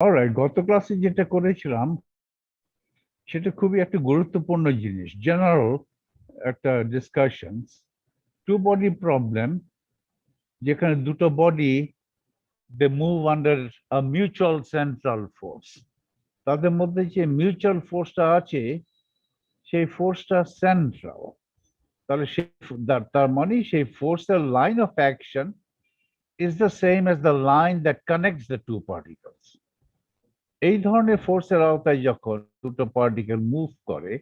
Alright, গত ক্লাসে যেটা করেছিলাম সেটা খুবই একটা গুরুত্বপূর্ণ জিনিস, জেনারেল একটা ডিসকাশন। টু বডি প্রবলেম, যেখানে দুটো body they move under a mutual central force. তাদের মধ্যে যে মিউচুয়াল ফোর্সটা আছে সেই ফোর্সটা সেন্ট্রাল। তাহলে তার মানে সেই ফোর্সের line of action is the same as the line that connects the two particles. এই ধরনের ফোর্সের আওতায় যখন দুটো পার্টিকেল মুভ করে,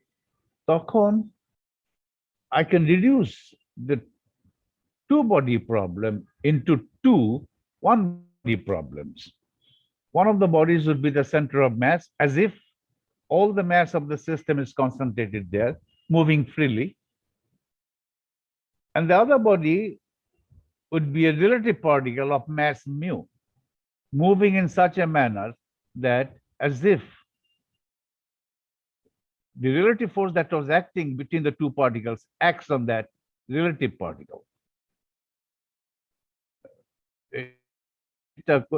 তখন I can reduce the two body problem into two one body problems. One of the bodies would be the center of mass, as if all the mass of the system is concentrated there, moving freely. And the other body would be a relative particle of mass mu, moving in such a manner that as if the relative force that was acting between the two particles acts on that relative particle.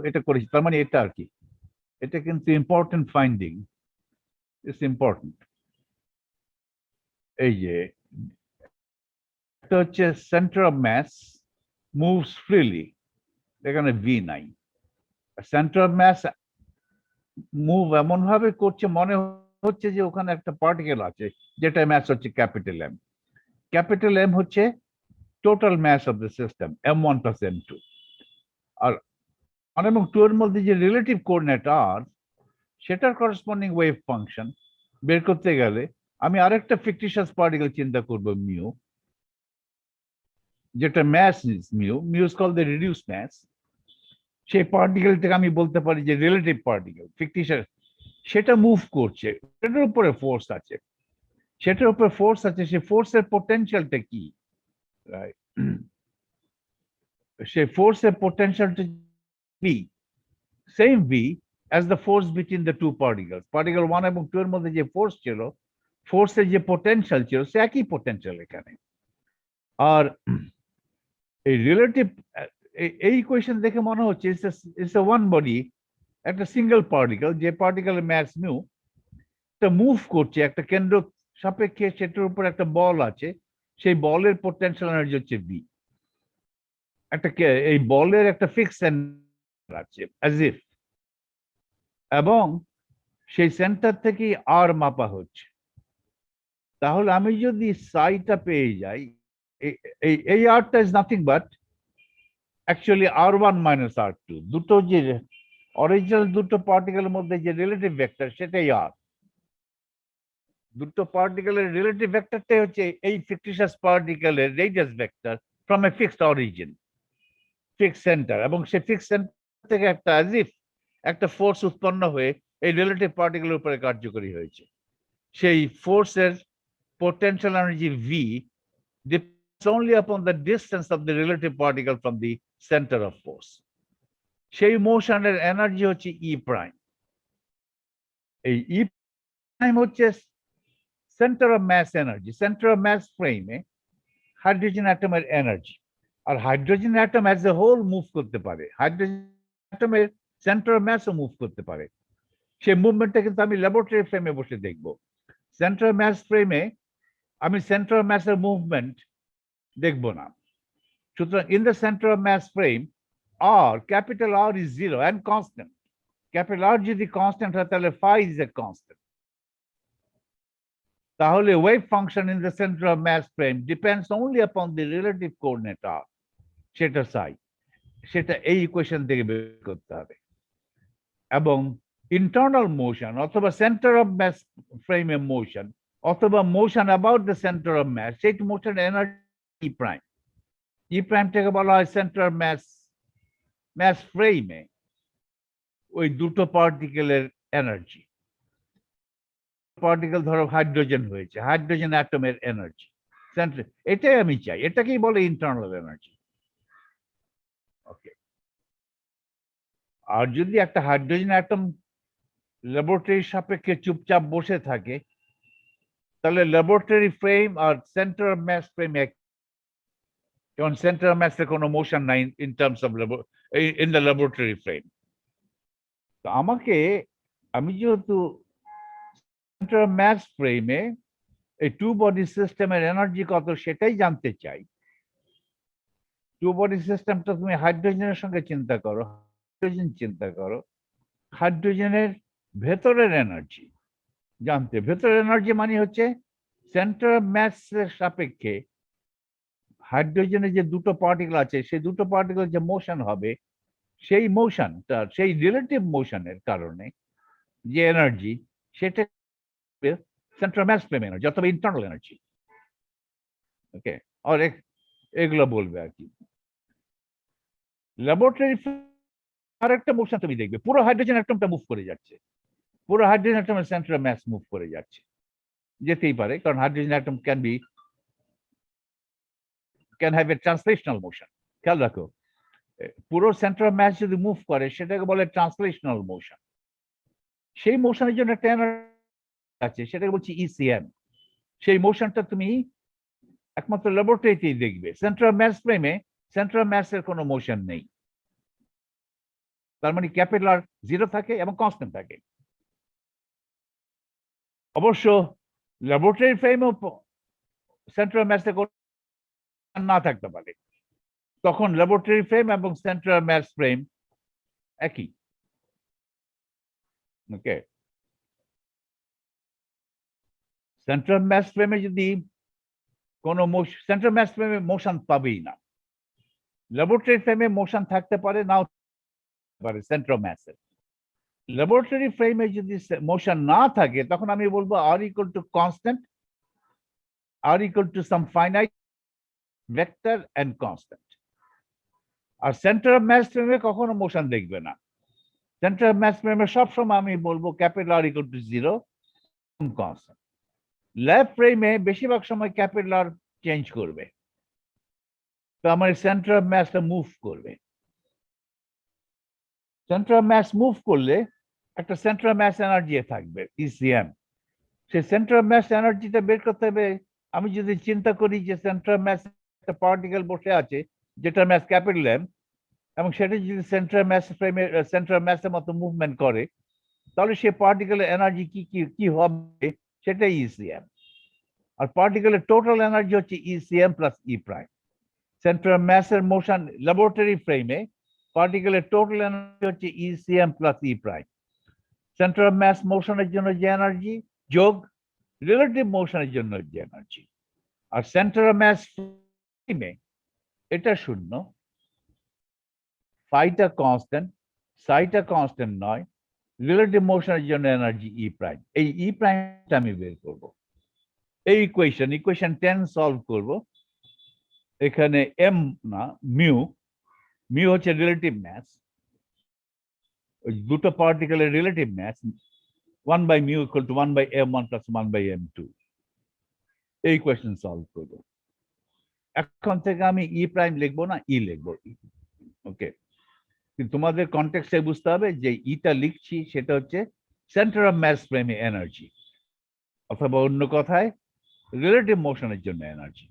এটা করেছি, তার মানে এটা আর কি, এটা কিন্তু important finding, it's important. এই যে একটা হচ্ছে centre of mass moves freely, এখানে ভি নাই। সেন্টার অফ ম্যাস মুভ এমন ভাবে করছে মনে হচ্ছে যে ওখানে একটা পার্টিকেল আছে, যেটা ম্যাস হচ্ছে ক্যাপিটাল এম। ক্যাপিটাল এম হচ্ছে total mass of the system, M1 plus M2। আর 1 এবং 2 এর মধ্যে যে রিলেটিভ কোঅর্ডিনেট আর, সেটার করসপন্ডিং ওয়েভ ফাংশন বের করতে গেলে আমি আরেকটা ফিকটিশিয়াস পার্টিকেল চিন্তা করব মিউ, যেটা mass is mu, mu is called the reduce mass. সেই পার্টিকেলটাকে আমি বলতে পারি যে রিলেটিভ পার্টিকেল, ফিকটিশিয়াস। সেটা মুভ করছে, সেটার উপরে ফোর্স আছে, সেটার উপরে ফোর্স আছে, সেই ফোর্সের পোটেনশিয়ালটা কি? সেই ফোর্সের পোটেনশিয়ালটা V, same V as the force between the two particles. Particle 1 এবং 2 এর মধ্যে যে ফোর্স ছিল, ফোর্সের যে পোটেনশিয়াল ছিল, সে একই পোটেনশিয়াল এখানে। আর এই রিলেটিভ, এই ইকুয়েশন দেখে মনে হচ্ছে ইটস এ ওয়ান বডি, একটা সিঙ্গেল পার্টিকেল, যে পার্টিকেলের ম্যাস মিউ, একটা মুভ করছে একটা কেন্দ্র সাপেক্ষে, সেটার উপর একটা বল আছে, সেই বলের পোটেনশিয়াল এনার্জি হচ্ছে ভি। একটা এই বলের একটা ফিক্স সেন্টার আছে অ্যাজ ইফ, এবং সেই সেন্টার থেকেই আর মাপা হচ্ছে। তাহলে আমি যদি সাইটা পেয়ে যাই, এই আরটা is nothing but actually R1 minus R2, দুটো যে অরিজিনাল দুটো পার্টিকেলের মধ্যে যে রিলেটিভ ভেক্টর, সেটাই আর। দুটো পার্টিকেলের রিলেটিভ ভেক্টরটাই হচ্ছে এই ফিকটিশিয়াস পার্টিকেলের radius vector from a fixed origin, fixed centre. এবং সেই ফিক্সড সেন্টার থেকে একটা অ্যাজ ইফ একটা ফোর্স উৎপন্ন হয়ে এই রিলেটিভ পার্টিকেলের উপরে কার্যকরী হয়েছে। সেই ফোর্সের potential energy V depends only upon the distance of the relative particle from the center of force. সেই মোশনের এনার্জি হচ্ছে E প্রাইম। এই E প্রাইম হচ্ছে centre of mass energy, centre of mass ফ্রেমে হাইড্রোজেন অ্যাটমের এনার্জি। আর hydrogen atom as a whole move করতে পারে, হাইড্রোজেন অ্যাটমের সেন্টার অফ ম্যাসও মুভ করতে পারে। সেই মুভমেন্টটা কিন্তু আমি ল্যাবরেটরি ফ্রেমে বসে দেখব। সেন্টার ম্যাস ফ্রেমে আমি সেন্টার ম্যাসের মুভমেন্ট দেখব না। সুতরাং in the centre of mass frame R, capital R is zero and constant. Capital R যদি কনস্ট্যান্ট হয়, তাহলে ফাই ইজ এ কনস্ট্যান্ট। তাহলে wave function in the centre of mass frame depends only upon the relative coordinate আর, সেটা সাই। সেটা এই equation থেকে বের করতে হবে। এবং ইন্টারনাল মোশন অথবা সেন্টার অফ ম্যাস ফ্রেমে মোশন অথবা motion about the centre of mass, সেই মোশন এনার্জি প্রাইম। ই প্রাইমটাকে বলা হয় সেন্টার ম্যাস ফ্রেমে ওই দুটো পার্টিকেলের এনার্জি। পার্টিকেল ধরো হাইড্রোজেন হয়েছে, হাইড্রোজেন অ্যাটমের এনার্জি সেন্টার, এটাই আমি চাই, এটাকেই বলে ইন্টারনাল এনার্জি। ওকে। আর যদি একটা হাইড্রোজেন অ্যাটম ল্যাবরেটরির সাপেক্ষে চুপচাপ বসে থাকে, তাহলে ল্যাবরেটরি ফ্রেম আর সেন্টার অফ ম্যাস ফ্রেম এক, কারণ সেন্টার অফ ম্যাসের কোনো মোশন নাই in terms of in the laboratory frame. তো আমি যেহেতু সেন্টার ম্যাস ফ্রেমে এই টু বডি সিস্টেমের এনার্জি কত সেটাই জানতে চাই। টু বডি সিস্টেমটা তুমি হাইড্রোজেনের সঙ্গে চিন্তা করো, হাইড্রোজেন চিন্তা করো, হাইড্রোজেনের ভেতরের এনার্জি জানতে, ভেতরের এনার্জি মানে হচ্ছে সেন্টার ম্যাসের সাপেক্ষে হাইড্রোজেনের যে দুটো পার্টিকেল আছে সেই দুটো পার্টিকেল যে মোশন হবে, সেই মোশনটা, সেই রিলেটিভ মোশনের কারণে যে এনার্জি, সেটা সেন্ট্রাল ম্যাস ফ্রেম এনার্জি অথবা ইন্টারনাল এনার্জি। ওকে, আর এগুলো বলবে আর কি। ল্যাবরেটরি আর একটা মোশন তুমি দেখবে, পুরো হাইড্রোজেন অ্যাটমটা মুভ করে যাচ্ছে, পুরো হাইড্রোজেন অ্যাটমের সেন্ট্রাল ম্যাস মুভ করে যাচ্ছে, যেতেই পারে, কারণ hydrogen atom can have a translational motion. খেয়াল রাখো, পুরো সেন্ট্রাল ম্যাস যদি মুভ করে সেটাকে বলে ট্রান্সলেশনাল মোশন। সেই মোশনের জন্য একটা এনার্জি আছে, সেটাকে বলছি ইসিএম। সেই মোশনটা তুমি একমাত্র ল্যাবরেটরিতেই দেখবে। সেন্ট্রাল ম্যাস ফ্রেমে সেন্ট্রাল ম্যাসের কোনো মোশন নেই, তার মানে ক্যাপিটাল জিরো থাকে এবং কনস্ট্যান্ট থাকে। অবশ্য ল্যাবরেটরি ফ্রেমেও সেন্ট্রাল ম্যাসে না থাকতে পারে, তখন ল্যাবরেটরি ফ্রেম এবং সেন্ট্রাল ম্যাস ফ্রেম একই। ওকে, সেন্ট্রাল ম্যাস ফ্রেমে যদি কোনো সেন্ট্রাল ম্যাস ফ্রেমে মোশন পাবেই না, ল্যাবরেটরি ফ্রেমে মোশন থাকতে পারে, নাও পারে সেন্ট্রাল ম্যাসের। ল্যাবরেটরি ফ্রেমে যদি মোশন না থাকে তখন আমি বলবো R equal to constant, R equal to some finite vector and constant. আর সেন্ট্রাল ম্যাস ফ্রেমে কখনো মোশন দেখবে না। সেন্ট্রাল ম্যাস ফ্রেমে সবসময় আমি বলবো capital R equal to zero, constant. Lab ফ্রেমে বেশিরভাগ সময় ক্যাপিটাল আর চেঞ্জ করবে, তো আমার সেন্ট্রাল ম্যাসটা মুভ করবে। সেন্ট্রাল ম্যাস মুভ করলে একটা সেন্ট্রাল ম্যাস এনার্জি থাকবে ইসিএম। সেই সেন্ট্রাল ম্যাস এনার্জিটা বের করতে হবে। আমি যদি চিন্তা করি যে সেন্ট্রাল ম্যাস একটা পার্টিকেল বসে আছে যেটা ম্যাস ক্যাপিটাল এম, এবং সেটা যদি সেন্ট্রাল ম্যাস ফ্রেমে সেন্ট্রাল ম্যাসের মতো মুভমেন্ট করে, তাহলে সেই পার্টিকেলের এনার্জি কি কি কি হবে, সেটাই ইসিএম। আর পার্টিকেলের টোটাল এনার্জি হচ্ছে ECM plus E prime. Central ম্যাসের মোশন ল্যাবরেটরি ফ্রেমে পার্টিকেলের টোটাল এনার্জি হচ্ছে ECM plus E prime. Central mass মোশনের জন্য যে এনার্জি যোগ রিলেটিভ মোশনের জন্য যে এনার্জি। আর সেন্ট্রাল ম্যাস ফ্রেমে এটা শূন্য, ফাইটা কনস্ট্যান্ট, সাইটা কনস্ট্যান্ট নয়, রিলেটিভ মোশনের জন্য এনার্জি ই প্রাইম। এই ই প্রাইমটা আমি বের করব, এই ইকুয়েশন 10 সলভ করব। এখানে এম না মিউ, মিউ হচ্ছে রিলেটিভ ম্যাস, দুটো পার্টিকেলের relative mass 1 by mu equal to 1 by m1 plus 1 by m2। এই ইকুয়েশন সলভ করব। এখন থেকে আমি ই প্রাইম লিখবো না, ই লিখবো। ওকে, কিন্তু তোমাদের কনটেক্সটে বুঝতে হবে যে ইটা লিখছি সেটা হচ্ছে সেন্টার অফ ম্যাস ফ্রেমে এনার্জি, অথবা অন্য কথায় রিলেটিভ মোশনের জন্য এনার্জি।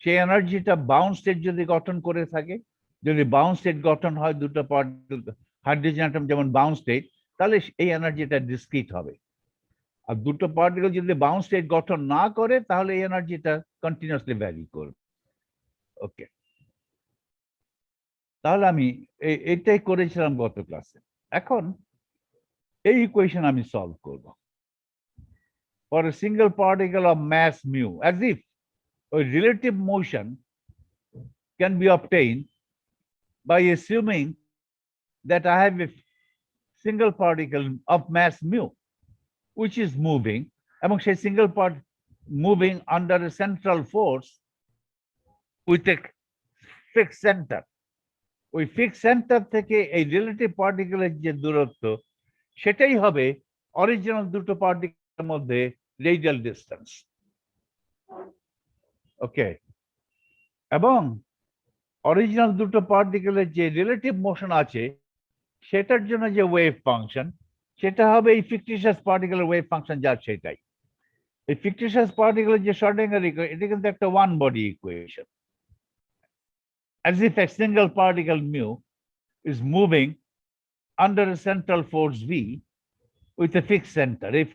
সেই এনার্জিটা বাউন্ড স্টেট যদি গঠন করে থাকে, যদি বাউন্ড স্টেট গঠন হয় দুটো পার্টিকেল হাইড্রোজেন অ্যাটম যেমন বাউন্ড স্টেট, তাহলে এই এনার্জিটা ডিসক্রিট হবে। আর দুটো পার্টিকেল যদি বাউন্ড স্টেট গঠন না করে তাহলে এই এনার্জিটা কন্টিনিউয়াসলি ভ্যারি করবে। ওকে, তাহলে আমি এইটাই করেছিলাম গত ক্লাসে। এখন এই ইকুয়েশন আমি সলভ করব for a single particle of mass mu, as if a relative motion can be obtained by assuming that I have a single particle of mass mu which is moving, এবং সেই single part moving under a central force with a fixed centre. ওই fixed centre থেকে এই relative পার্টিকেলের যে দূরত্ব সেটাই হবে original দুটো পার্টিকেলের মধ্যে রেডিয়াল ডিস্টেন্স। ওকে, এবং অরিজিনাল দুটো পার্টিকেলের যে রিলেটিভ মোশন আছে সেটার জন্য যে ওয়েভ ফাংশন, সেটা হবে এই ফিকটিশিয়াস পার্টিকেলের ওয়েভ ফাংশন, যার সেটাই। এই ফিকটিশিয়াস পার্টিকেলের যে শর্ডিঙ্গার ইকুয়েশন, এটা কিন্তু একটা one body equation, as if a single particle mu is moving under a central force V with a fixed center. এই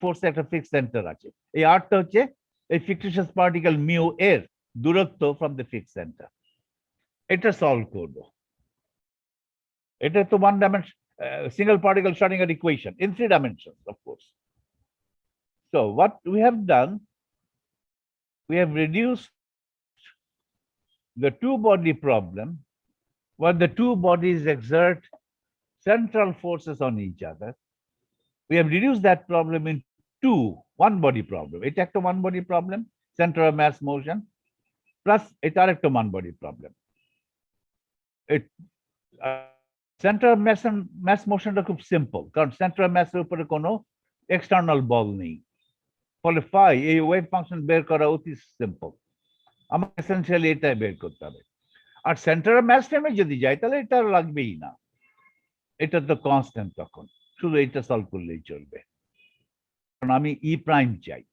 ফোর্সে একটা ফিক্সড সেন্টার আছে। এই আরটা হচ্ছে এই ফিকটিশিয়াস পার্টিকেল মিউ এর দূরত্ব ফ্রম দ্য ফিক্সড সেন্টার। এটা সলভ করব। এটা তো one dimension single particle Schrodinger equation in 3 dimensions, of course. So what we have done, we have reduced the two-body problem where the two bodies exert central forces on each other. We have reduced that problem into one-body problem. It's a one-body problem, center of mass motion, plus it's a one-body problem. It center of mass motion খুব simple, কারণ centre of মাসের উপরে কোনো external বল নেই, ফলে phi এই wave function বের করা অতি সিম্পল। আমার এসেনশিয়ালি এটাই বের করতে হবে। আর সেন্টার অফ মাস টাইমে যদি যাই তাহলে এটা লাগবেই না, এটা তো কনস্ট্যান্ট, তখন শুধু এটা সলভ করলেই চলবে, কারণ আমি ই প্রাইম চাই।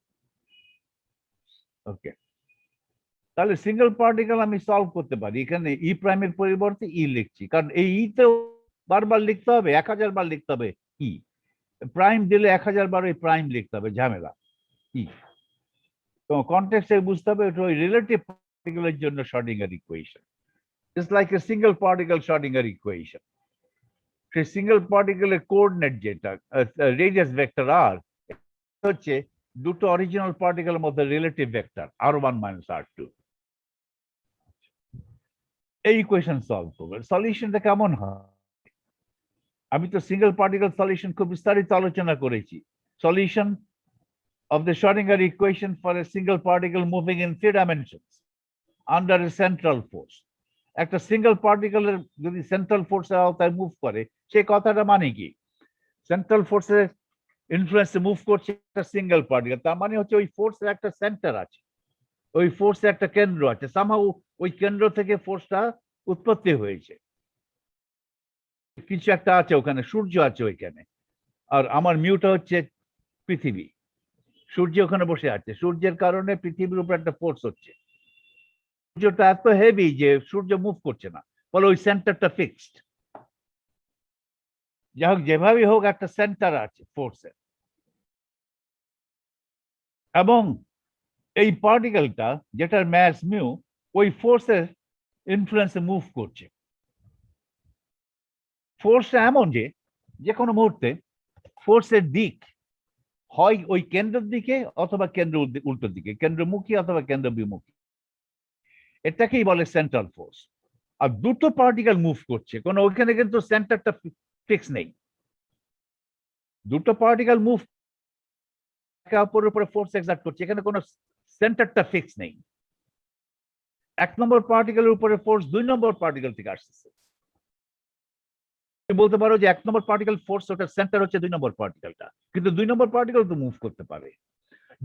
ওকে, তাহলে সিঙ্গেল পার্টিকেল আমি সলভ করতে পারি। এখানে ই প্রাইমের পরিবর্তে ই লিখছি, কারণ এই ইতে বারবার লিখতে হবে, 1000 বার লিখতে হবে ই। প্রাইম দিলে 1000 বার ওই প্রাইম লিখতে হবে, ঝামেলা। ই তো কনটেক্সটে বুঝতে হবে এটা ওই রিলেটিভ পার্টিকেলের জন্য Schrodinger equation. It's like a single particle Schrodinger equation. সেই সিঙ্গেল পার্টিকেলের কোঅর্ডিনেট যেটা রেডিয়াস ভেক্টর আর হচ্ছে দুটো অরিজিনাল পার্টিকেলের মধ্যে রিলেটিভ ভেক্টর r1 - r2। এই ইকুয়েশন সলভ করবে। সলিউশনটা কেমন হয়? আমি তো সিঙ্গেল পার্টিকেল সলিউশন খুব বিস্তারিত আলোচনা করেছি। Solution of the Schrodinger equation for a single particle moving in 3 dimensions under a central force. একটা সিঙ্গেল পার্টিকেলের যদি সেন্ট্রাল ফোর্সের আওতায় মুভ করে, সেই কথাটা মানে কি? সেন্ট্রাল ফোর্সের ইনফ্লুয়েন্সে মুভ করছে একটা সিঙ্গেল পার্টিকেল, তার মানে হচ্ছে ওই ফোর্সের একটা সেন্টার আছে, ওই ফোর্সের একটা কেন্দ্র আছে, সামহাউ ওই কেন্দ্র থেকে ফোর্সটা উৎপত্তি হয়েছে, কিছু একটা আছে ওখানে, সূর্য আছে ওইখানে। আর আমার মিউটা হচ্ছে পৃথিবী, সূর্য ওখানে বসে আছে, সূর্যের কারণে পৃথিবীর উপর একটা ফোর্স হচ্ছে। সূর্যটা এত হেভি যে সূর্য মুভ করছে না, ফলে ওই সেন্টারটা ফিক্সড। যাই হোক, যেভাবেই হোক একটা সেন্টার আছে ফোর্সের, এবং এই পার্টিকেলটা যেটার ম্যাস মিউ ওই ফোর্সের ইনফ্লুয়েন্সে মুভ করছে। ফোর্সটা এমন যে কোনো মুহূর্তে ফোর্সের দিক হয় ওই কেন্দ্রের দিকে অথবা কেন্দ্র উল্টো দিকে, কেন্দ্রমুখী অথবা কেন্দ্র বিমুখী। এটাকেই বলে সেন্ট্রাল ফোর্স। আর দুটো পার্টিকেল মুভ করছে, কোনো ওইখানে কিন্তু সেন্টারটা ফিক্স নেই। দুটো পার্টিকেল মুভ একে অপরের উপরে ফোর্স এক্সার্ট করছে, এখানে কোনো সেন্টারটা ফিক্স নেই। 1 নম্বর পার্টিকেলের উপরে ফোর্স 2 নম্বর পার্টিকেল থেকে আসছে। বলতে পারো যে 1 নম্বর পার্টিকেল ফোর্স, ওটার সেন্টার হচ্ছে 2 নম্বর পার্টিকেলটা, কিন্তু 2 নম্বর পার্টিকেল তো মুভ করতে পারে।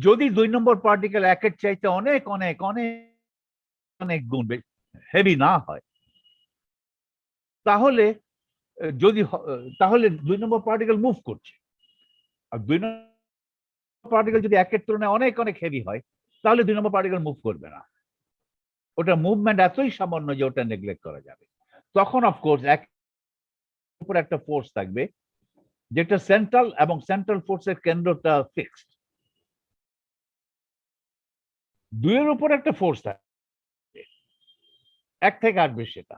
যদি 2 নম্বর পার্টিকেল একের চাইতে অনেক অনেক অনেক অনেক গুণ হেভি না হয়, তাহলে তাহলে 2 নম্বর পার্টিকেল মুভ করছে। আর 2 নম্বর পার্টিকেল যদি একের তুলনায় অনেক অনেক হেভি হয়, তাহলে 2 নম্বর পার্টিকেল মুভ করবে না। ওটা মুভমেন্ট এতই সামান্য যে ওটা নেগলেক্ট করা যাবে। তখন অফকোর্স এক উপর একটা ফোর্স থাকবে যেটা সেন্ট্রাল, এবং সেন্ট্রাল ফোর্সের কেন্দ্রটা ফিক্সড। 2 এর উপর একটা ফোর্স থাকবে, 1 থেকে আসবে সেটা,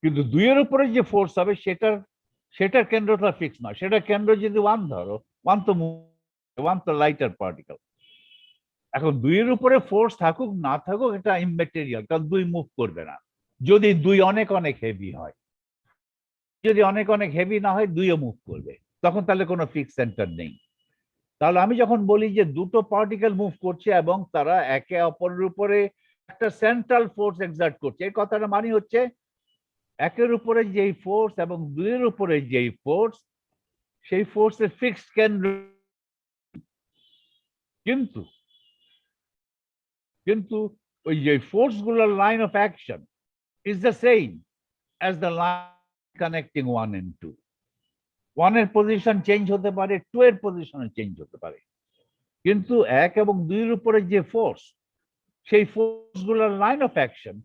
কিন্তু 2 এর উপরে যে ফোর্স হবে সেটার কেন্দ্রটা ফিক্স নয়। সেটার কেন্দ্র যদি 1 ধরো, 1 তো লাইটার পার্টিকেল। এখন 2 এর উপরে ফোর্স থাকুক না থাকুক এটা ইমম্যাটেরিয়াল, কারণ 2 মুভ করবে না যদি 2 অনেক অনেক হেভি হয়। যদি অনেক অনেক হেভি না হয় 2ও মুভ করবে, তখন তাহলে কোনো ফিক্স সেন্টার নেই। তাহলে আমি যখন বলি যে দুটো পার্টিকেল মুভ করছে এবং তারা একে অপরের উপরে একটা সেন্ট্রাল ফোর্স এক্সার্ট করছে, এই কথাটা মানে হচ্ছে একের উপরে যেই ফোর্স এবং 2 এর উপরে যেই ফোর্স, সেই ফোর্সের ফিক্সড কেন্দ্র, কিন্তু কিন্তু ওই যে ফোর্স গুলোর line of action is the same as the line connecting 1 and 2। 1 এর পজিশন চেঞ্জ হতে পারে, 2 এর পজিশন চেঞ্জ হতে পারে, কিন্তু 1 এবং 2 এর উপরে যে ফোর্স, সেই ফোর্স গুলোর line of action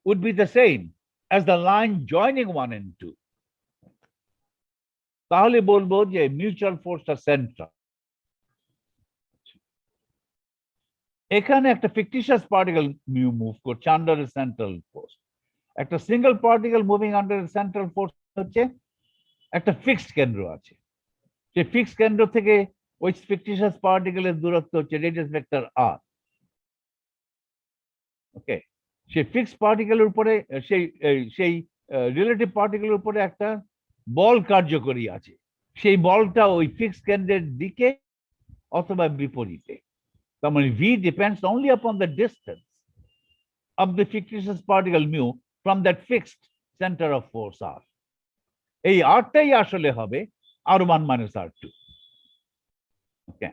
would be the same as the line joining 1 and 2। তাহলে বলবো যে মিউচুয়াল ফোর্সটা সেন্ট্রাল। এখানে একটা ফিকটিশিয়াস পার্টিকেল মিউ মুভ করছে আন্ডার এ সেন্ট্রাল ফোর্স। একটা single particle moving under central force হচ্ছে একটা ফিক্সড কেন্দ্র আছে, সেই ফিক্সড কেন্দ্র থেকে ওই ফিকটিশিয়াস পার্টিকেলের দূরত্ব হচ্ছে রেডিয়াস ভেক্টর আর। ওকে, সেই ফিক্সড পার্টিকেলের উপরে সেই সেই রিলেটিভ পার্টিকেলের উপরে একটা বল কার্যকরী আছে, সেই বলটা ওই ফিক্সড কেন্দ্রের দিকে অথবা বিপরীতে। তার মানে V depends only upon the distance of the fictitious particle mu from that fixed center of force r. এই আরটাই আসলে হবে r1 minus r2. ওকে,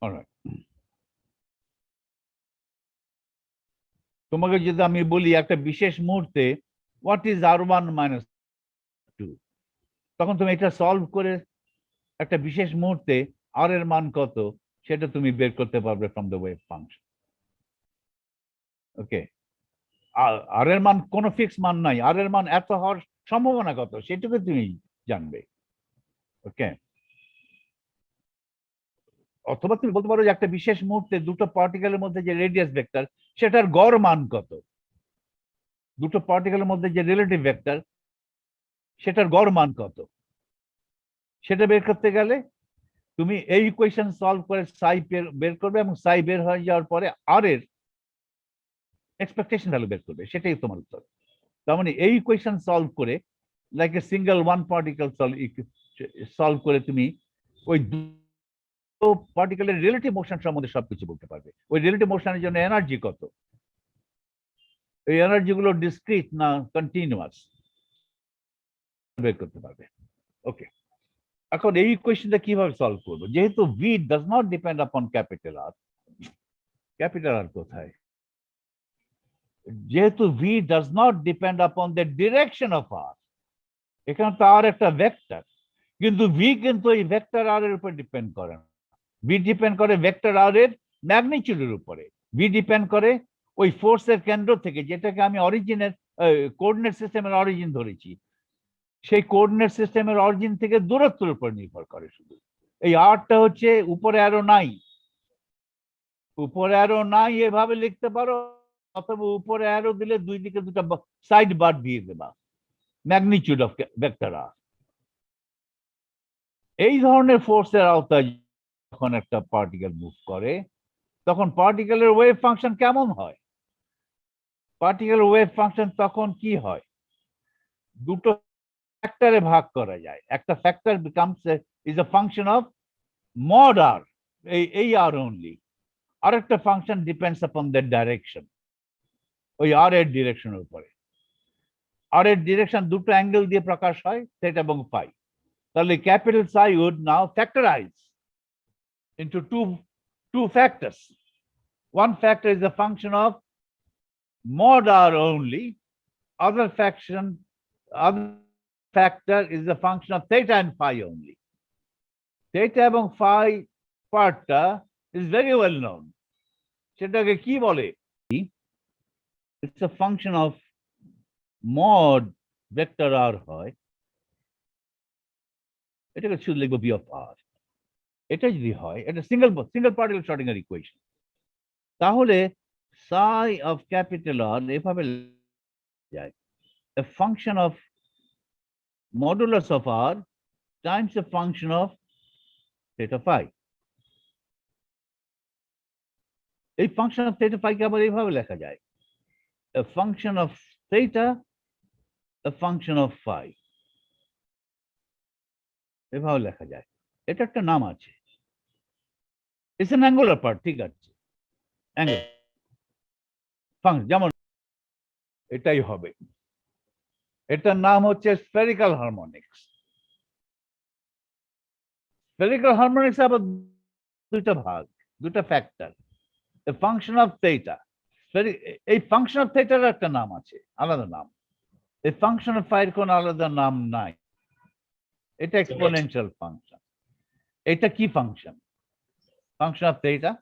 অলরাইট। তোমাকে যদি আমি বলি একটা বিশেষ মুহূর্তে হোয়াট ইজ r1 minus 2, তখন তুমি এটা সলভ করে একটা বিশেষ মুহূর্তে আর এর মান কত সেটা তুমি বের করতে পারবে ফ্রম দ্য ওয়েভ ফাংশন। ওকে, আর এর মান কোনো ফিক্স মান নাই, আর এর মান এত হওয়ার সম্ভাবনা কত সেটুকু তুমি জানবে। ওকে, অথবা তুমি বলতে পারো যে একটা বিশেষ মুহূর্তে দুটো পার্টিকেলের মধ্যে যে রেডিয়াস ভেক্টর সেটার গড় মান কত, দুটো পার্টিকেলের মধ্যে যে রিলেটিভ ভেক্টর সেটার গড় মান কত, সেটা বের করতে গেলে তুমি এই ইকুয়েশন সলভ করে সাই বের করবে এবং সাই বের হয়ে যাওয়ার পরে আর এর এক্সপেকটেশন ভ্যালু বের করবে, সেটাই তোমার উত্তর। তার মানে এই ইকুয়েশন সলভ করে like a single one particle solve করে তুমি ওই পার্টিকেলের রিলেটিভ মোশন সম্বন্ধে সবকিছু বলতে পারবে। ওই রিলেটিভ মোশনের জন্য এনার্জি কত, এই এনার্জি গুলো ডিসক্রিট না কন্টিনিউয়াস বের করতে পারবে। ওকে, এখন এই ইকুয়েশনটা কিভাবে সলভ করবো, যেহেতু V does not depend upon capital R. Capital R কোথায়, যেহেতু V does not depend upon the direction of R, এখানে তো আর একটা ভেক্টর, কিন্তু ভি কিন্তু এই ভেক্টর আর এর উপর ডিপেন্ড করে না। ভি ডিপেন্ড করে ভেক্টর আর এর ম্যাগনিটিউডের উপরে। ভি ডিপেন্ড করে ওই ফোর্সের কেন্দ্র থেকে, যেটাকে আমি অরিজিনের কোঅর্ডিনেট সিস্টেমের অরিজিন ধরেছি, সেই কোঅর্ডিনেট সিস্টেমের অরিজিন থেকে দূরত্বের উপর নির্ভর করে শুধু। এই আরটা হচ্ছে উপরে আরো নাই, উপরে আরো নাই এভাবে লিখতে পারো, অথবা উপরে আরো দিলে দুই দিকে দুটো সাইড বার দিয়ে দেবা, ম্যাগনিটিউড অফ ভেক্টর আর। এই ধরনের ফোর্সের আওতায় যখন একটা পার্টিকেল মুভ করে তখন পার্টিকেলের ওয়েভ ফাংশন কেমন হয়, পার্টিকেল ওয়েভ ফাংশন তখন কি হয়, দুটো ফ্যাক্টরে ভাগ করা যায়। একটা factor becomes is a function of mod R, এই আর অনলি। আর একটা function depends upon the direction, ওই আর এর ডিরেকশনের উপরে। আর এর ডিরেকশন দুটো অ্যাঙ্গেল দিয়ে প্রকাশ হয়, থিটা এবং ফাই। তাহলে capital psi would now factorise into two factors. One factor is a function of mod r only. Other factor is a function of theta and phi only. Theta এবং phi পার্টটা is very well known. সেটাকে কি বলে? It's a function of mod vector r হয়, এটাকে শুধু লিখবো b of r। এটা যদি হয়, এটা সিঙ্গেল পার্টিকেল শ্রোডিঙ্গার ইকুয়েশন, তাহলে psi of capital R এভাবে যায়, a function of modulus of R times a function of theta phi। এই ফাংশন অফ theta phi কে আবার এইভাবে লেখা যায়, a function of theta a function of phi, এভাবে লেখা যায়। এটা একটা নাম আছে, it's an angular part, ঠিক আছে, অ্যাঙ্গেল ফাংশন, যেমন এটাই হবে। এটার নাম হচ্ছে স্ফেরিক্যাল হারমোনিক্স। স্ফেরিক্যাল হারমোনিক্স আবার দুইটা ভাগ, দুটো factor, a function of theta। এই ফাংশন অফ থিটার একটা নাম আছে, আলাদা নাম। এই ফাংশন অফ ফাই এর কোনো আলাদা নাম নাই, এটা এক্সপোনেনশিয়াল ফাংশন। এটা কি ফাংশন? Function of theta.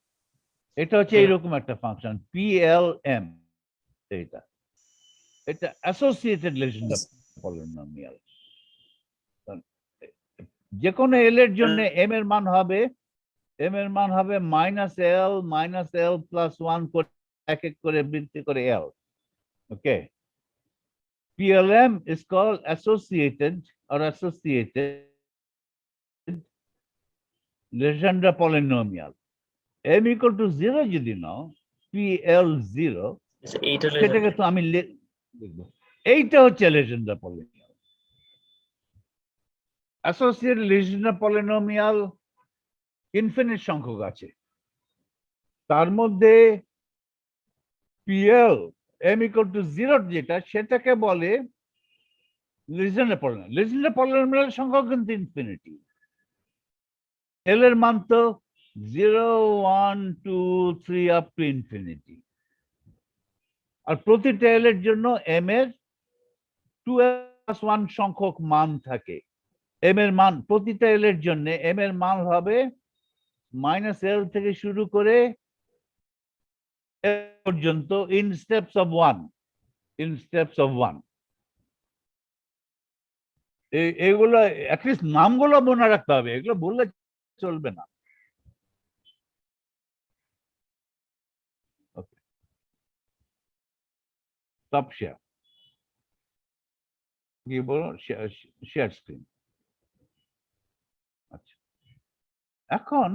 এটা হচ্ছে এইরকম একটা ফাংশন, PLM থিটা। এটা অ্যাসোসিয়েটেড লেজেন্ডার পলিনোমিয়াল। যে কোনো এল এর জন্য এম এর মান হবে -l প্লাস 1 করে এক এক করে বৃদ্ধি করে l। Okay, PLM is called associated Legendre polynomial. m equal to 0 যদি নাও PL0, সেটাকে তো আমি লিখবো এইটা হচ্ছে Legendre polynomial। associated Legendre polynomial infinite সংখ্যক আছে, তার মধ্যে PL m equal to 0 যেটা, সেটাকে বলে Legendre polynomial। Legendre polynomial সংখ্যক কিন্তু ইনফিনিটি। এল এর মান তো 0, 1, 2, 3 আপ টু ইনফিনিটি। আর প্রতিটা এল এর জন্য এম এর 2+1 সংখ্যক মান থাকে। এম এর মান প্রতিটা এল এর জন্য এম এর মান হবে -l থেকে শুরু করে পর্যন্ত ইন স্টেপস অফ 1। এইগুলো অ্যাটলিস্ট নামগুলো মনে রাখতে হবে, এগুলো বললে চলবে না। স্টপ শেয়ার, কি বলো, শেয়ার স্ক্রিন। আচ্ছা, এখন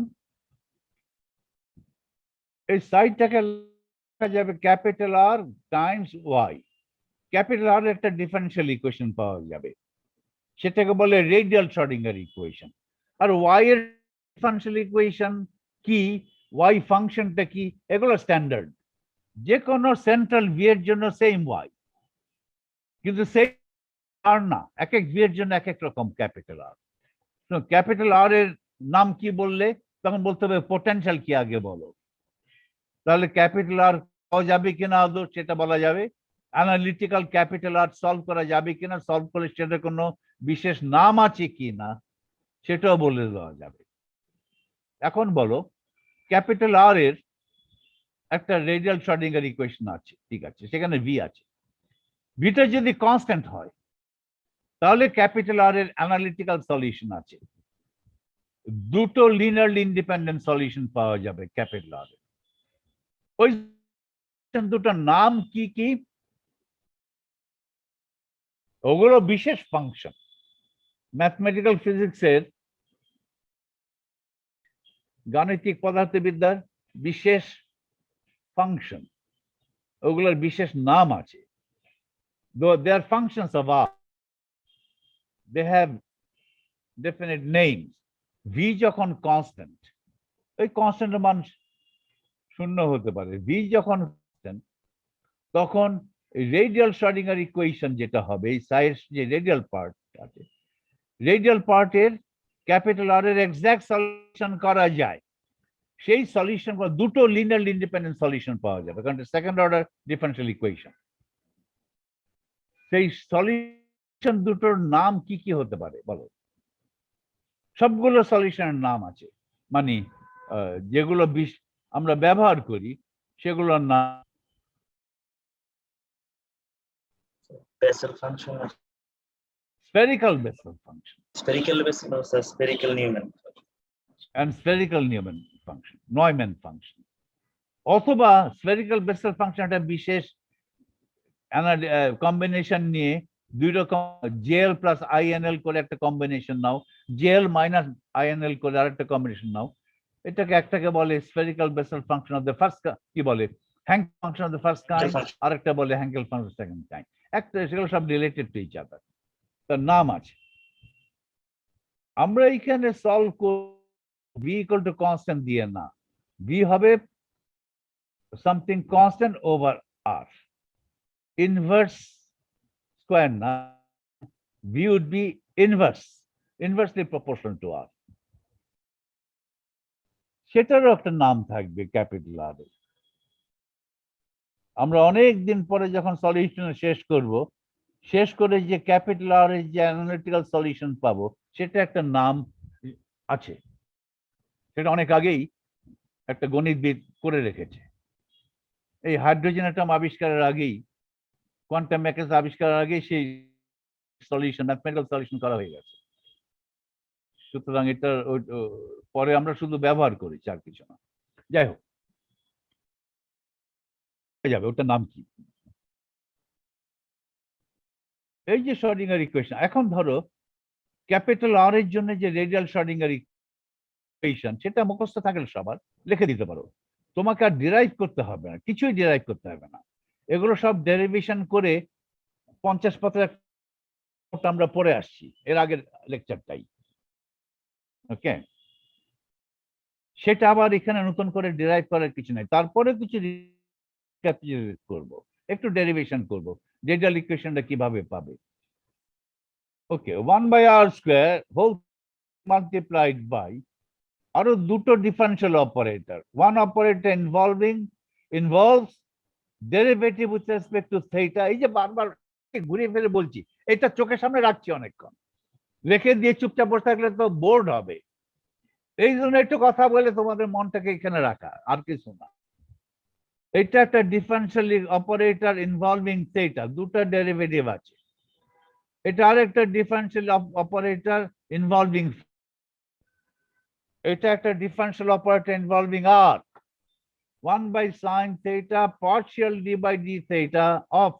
এই সাইডটাকে লেখা যাবে capital R times Y. Capital R একটা ডিফারেন্সিয়াল ইকুয়েশন পাওয়া যাবে, সেটাকে বলে রেডিয়াল শ্রোডিঙ্গার ইকুয়েশন। আর ওয়াই এর ডিফারেন্সিয়াল ইকুয়েশন কি, ওয়াই ফাংশনটা কি, এগুলো স্ট্যান্ডার্ড। যে কোনো সেন্ট্রাল ভি এর জন্য সেম ওয়াই, কিন্তু সেই আর না, এক এক ভি এর জন্য এক এক রকম ক্যাপিটাল আর। ক্যাপিটাল আর এর নাম কি বললে তখন বলতে হবে পোটেনশিয়াল কি আগে বলো। তাহলে ক্যাপিটাল আর পাওয়া যাবে কিনা আদৌ সেটা বলা যাবে। অ্যানালিটিক্যাল ক্যাপিটাল আর সলভ করা যাবে কিনা, সলভ করলে সেটার কোনো বিশেষ নাম আছে কি না সেটাও বলে দেওয়া যাবে। এখন বলো, ক্যাপিটাল আর এর একটা রেডিয়াল শ্রোডিঙ্গার ইকুয়েশন আছে, ঠিক আছে, সেখানে ভি আছে। ভিটা যদি কনস্ট্যান্ট হয় তাহলে ক্যাপিটাল আর এর অ্যানালিটিক্যাল সলিউশন আছে, দুটো লিনিয়ারলি ইন্ডিপেন্ডেন্ট সলিউশন পাওয়া যাবে ক্যাপিটাল আর এর। ওই দুটোর নাম কি কি, ওগুলো বিশেষ ফাংশন। ম্যাথমেটিক্যাল ফিজিক্সের, গাণিতিক পদার্থবিদ্যার বিশেষ ফাংশন, ওগুলোর বিশেষ নাম আছে। They are functions of R, they have definite names. V যখন কনস্ট্যান্ট, ওই কনস্ট্যান্টের মান 0 হতে পারে। V যখন কনস্ট্যান্ট, তখন রেডিয়াল শ্রোডিঙ্গার ইকুয়েশন যেটা হবে, এই সাইড যে রেডিয়াল পার্ট আছে, রেডিয়াল পার্টের ক্যাপিটাল আর এর এক্সাক্ট সলিউশন করা যায়। সেই সলিউশন দুটো লিনিয়ারলি ইন্ডিপেন্ডেন্ট সলিউশন পাওয়া যাবে, কারণ সেকেন্ড অর্ডার ডিফারেন্সিয়াল ইকুয়েশন। সেই সলিউশন দুটোর নাম কি কি হতে পারে বলো? সবগুলো সলিউশনের নাম আছে, মানে যেগুলো আমরা ব্যবহার করি সেগুলোর নাম। Bessel function, spherical Bessel function, spherical Bessel or spherical Neumann, and spherical Neumann function, অথবা spherical Bessel function একটা বিশেষ কম্বিনেশন নিয়ে দুই রকম জেএল প্লাস আইএনএল করে একটা কম্বিনেশন নাও, জেএল মাইনাস আইএনএল করে আরেকটা কম্বিনেশন নাও। এটাকে একটাকে বলে spherical Bessel function of the first, কি বলে, Henckell function of the first kind, আরেকটা বলে Henckell function of second kind. একটা, সেগুলো সব রিলেটেড টু ইচ আদার, তার নাম আছে। আমরা এইখানে সলভ করব ভি ইকুয়াল টু কনস্ট্যান্ট দিয়ে না, ভি হবে সামথিং কনস্ট্যান্ট ওভার আর, ইনভার্স স্কয়ার না, v would be inversely proportional to r, সেটারও একটা নাম থাকবে ক্যাপিটাল আর এর। আমরা অনেক দিন পরে যখন সলিউশন শেষ করে যে ক্যাপিটাল আর এর যে অ্যানালিটিক্যাল সলিউশন পাবো, সেটা একটা নাম আছে, সেটা অনেক আগেই একটা গণিতবিদ করে রেখেছে। এই হাইড্রোজেন অ্যাটম আবিষ্কারের আগেই কোয়ান্টাম মেকানিক্স আবিষ্কারের আগে সেই সলিউশন ম্যাথমেটিক্যাল সলিউশন করা হয়ে গেছে। সুতরাং এটা পরে আমরা শুধু ব্যবহার করি, আর কিছু না। যাই হোক, যাবে ওটার নাম কি? এই যে শ্রোডিঙ্গার ইকুয়েশন, এখন ধরো ক্যাপিটাল আর এর জন্য যে রেডিয়াল শ্রোডিঙ্গার ইকুয়েশন, সেটা মুখস্থ থাকলে সবার লিখে দিতে পারো। তোমাকে আর ডিরাইভ করতে হবে না, কিছুই ডিরাইভ করতে হবে না। এগুলো সব ডেরিভেশন করে 50 পাতার আমরা পড়ে আসছি এর আগের লেকচারটাই। ওকে, সেটা আবার এখানে নতুন করে ডিরাইভ করার কিছু নাই। তারপরে কিছু করব, একটু ডেরিভেশন করব, রেডিয়াল ইকুয়েশনটা কিভাবে পাবে। ওকে, 1/r² হোল মাল্টিপ্লাইড বাই আরো দুটো differential operator. One operator involves derivative with respect to theta. এই যে বারবার ঘুরিয়ে ফেলে বলছি, এটা চোখের সামনে রাখছি অনেকক্ষণ, রেখে দিয়ে চুপচাপ বসে থাকলে তো বোর্ড হবে। এই জন্য একটু কথা বলে তোমাদের মনটাকে এখানে রাখা, আর কিছু না। এটা একটা ডিফারেন্সিয়াল অপারেটর ইনভলভিং থিটা, দুটো ডেরিভেটিভ আছে। এটা আরেকটা ডিফারেন্সিয়াল অপারেটর ইনভলভিং, এটা একটা differential operator involving arc. 1/sin theta partial d by d theta of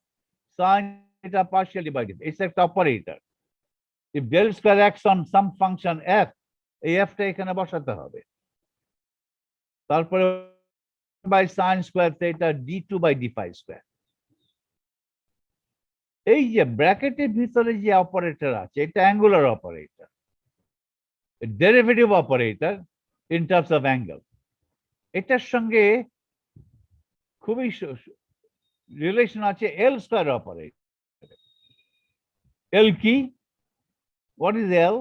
sin theta partial d by d. It's একটা operator. If del square acts on some function f, এই f টা এখানে বসাতে হবে। তারপরে by sin square theta d2 by d phi square। এই যে ব্র্যাকেটের ভিতরে যে অপারেটর আছে, এটা angular operator, derivative operator in terms of angle. এটার সঙ্গে খুবই রিলেশন আছে এল স্কয়ার অপারেটর। এল কি? হোয়াট ইজ এল?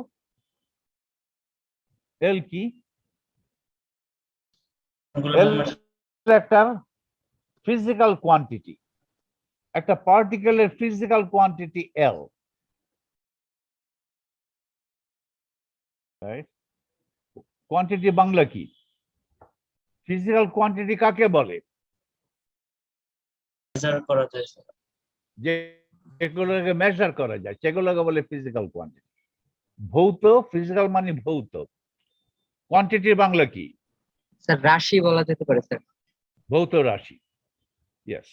এল কি? এল একটা ফিজিক্যাল কোয়ান্টিটি, একটা পার্টিকেলের ফিজিক্যাল কোয়ান্টিটি এল। কোয়ান্টিটি বাংলা কি? ফিজিক্যাল কোয়ান্টিটি কাকে বলে? মেজার করা যায় স্যার। যেগুলোকে মেজার করা যায় সেগুলোকে বলে ফিজিক্যাল কোয়ান্টিটি। ভৌত, ফিজিক্যাল মানে ভৌত। কোয়ান্টিটির বাংলা কি? স্যার রাশি বলা যেতে পারে স্যার। ভৌত রাশি, ইয়েস,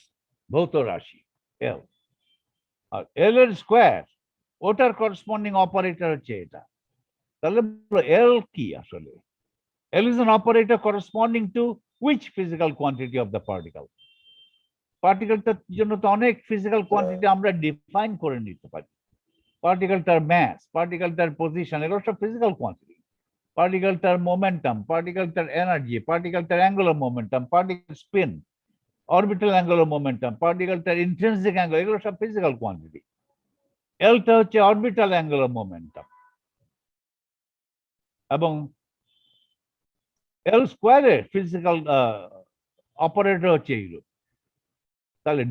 ভৌত রাশি এল। আর এল এর স্কোয়ার, ওটার করসপন্ডিং অপারেটর হচ্ছে এটা। তাহলে এল কি আসলে? L is an operator corresponding to which physical quantity of the particle. পার্টিকেলটার জন্য তো অনেক ফিজিক্যাল কোয়ান্টিটি আমরা ডিফাইন করে নিতে পারি। পার্টিকেলটার ম্যাস, পার্টিকেলটার পজিশন, এগুলো সব ফিজিক্যাল কোয়ান্টিটি। পার্টিকেলটার মোমেন্টাম, পার্টিকেলটার এনার্জি, পার্টিকেলটার angular momentum, particle spin, orbital angular momentum, পার্টিকেলটার ইন্ট্রিনসিক অ্যাঙ্গেল, এগুলো সব ফিজিক্যাল কোয়ান্টিটি। এলটা হচ্ছে অরবিটাল অ্যাঙ্গুলার মোমেন্টাম, এবং এল স্কোয়ারের ফিজিক্যাল অপারেটর হচ্ছে এইগুলো। তাহলে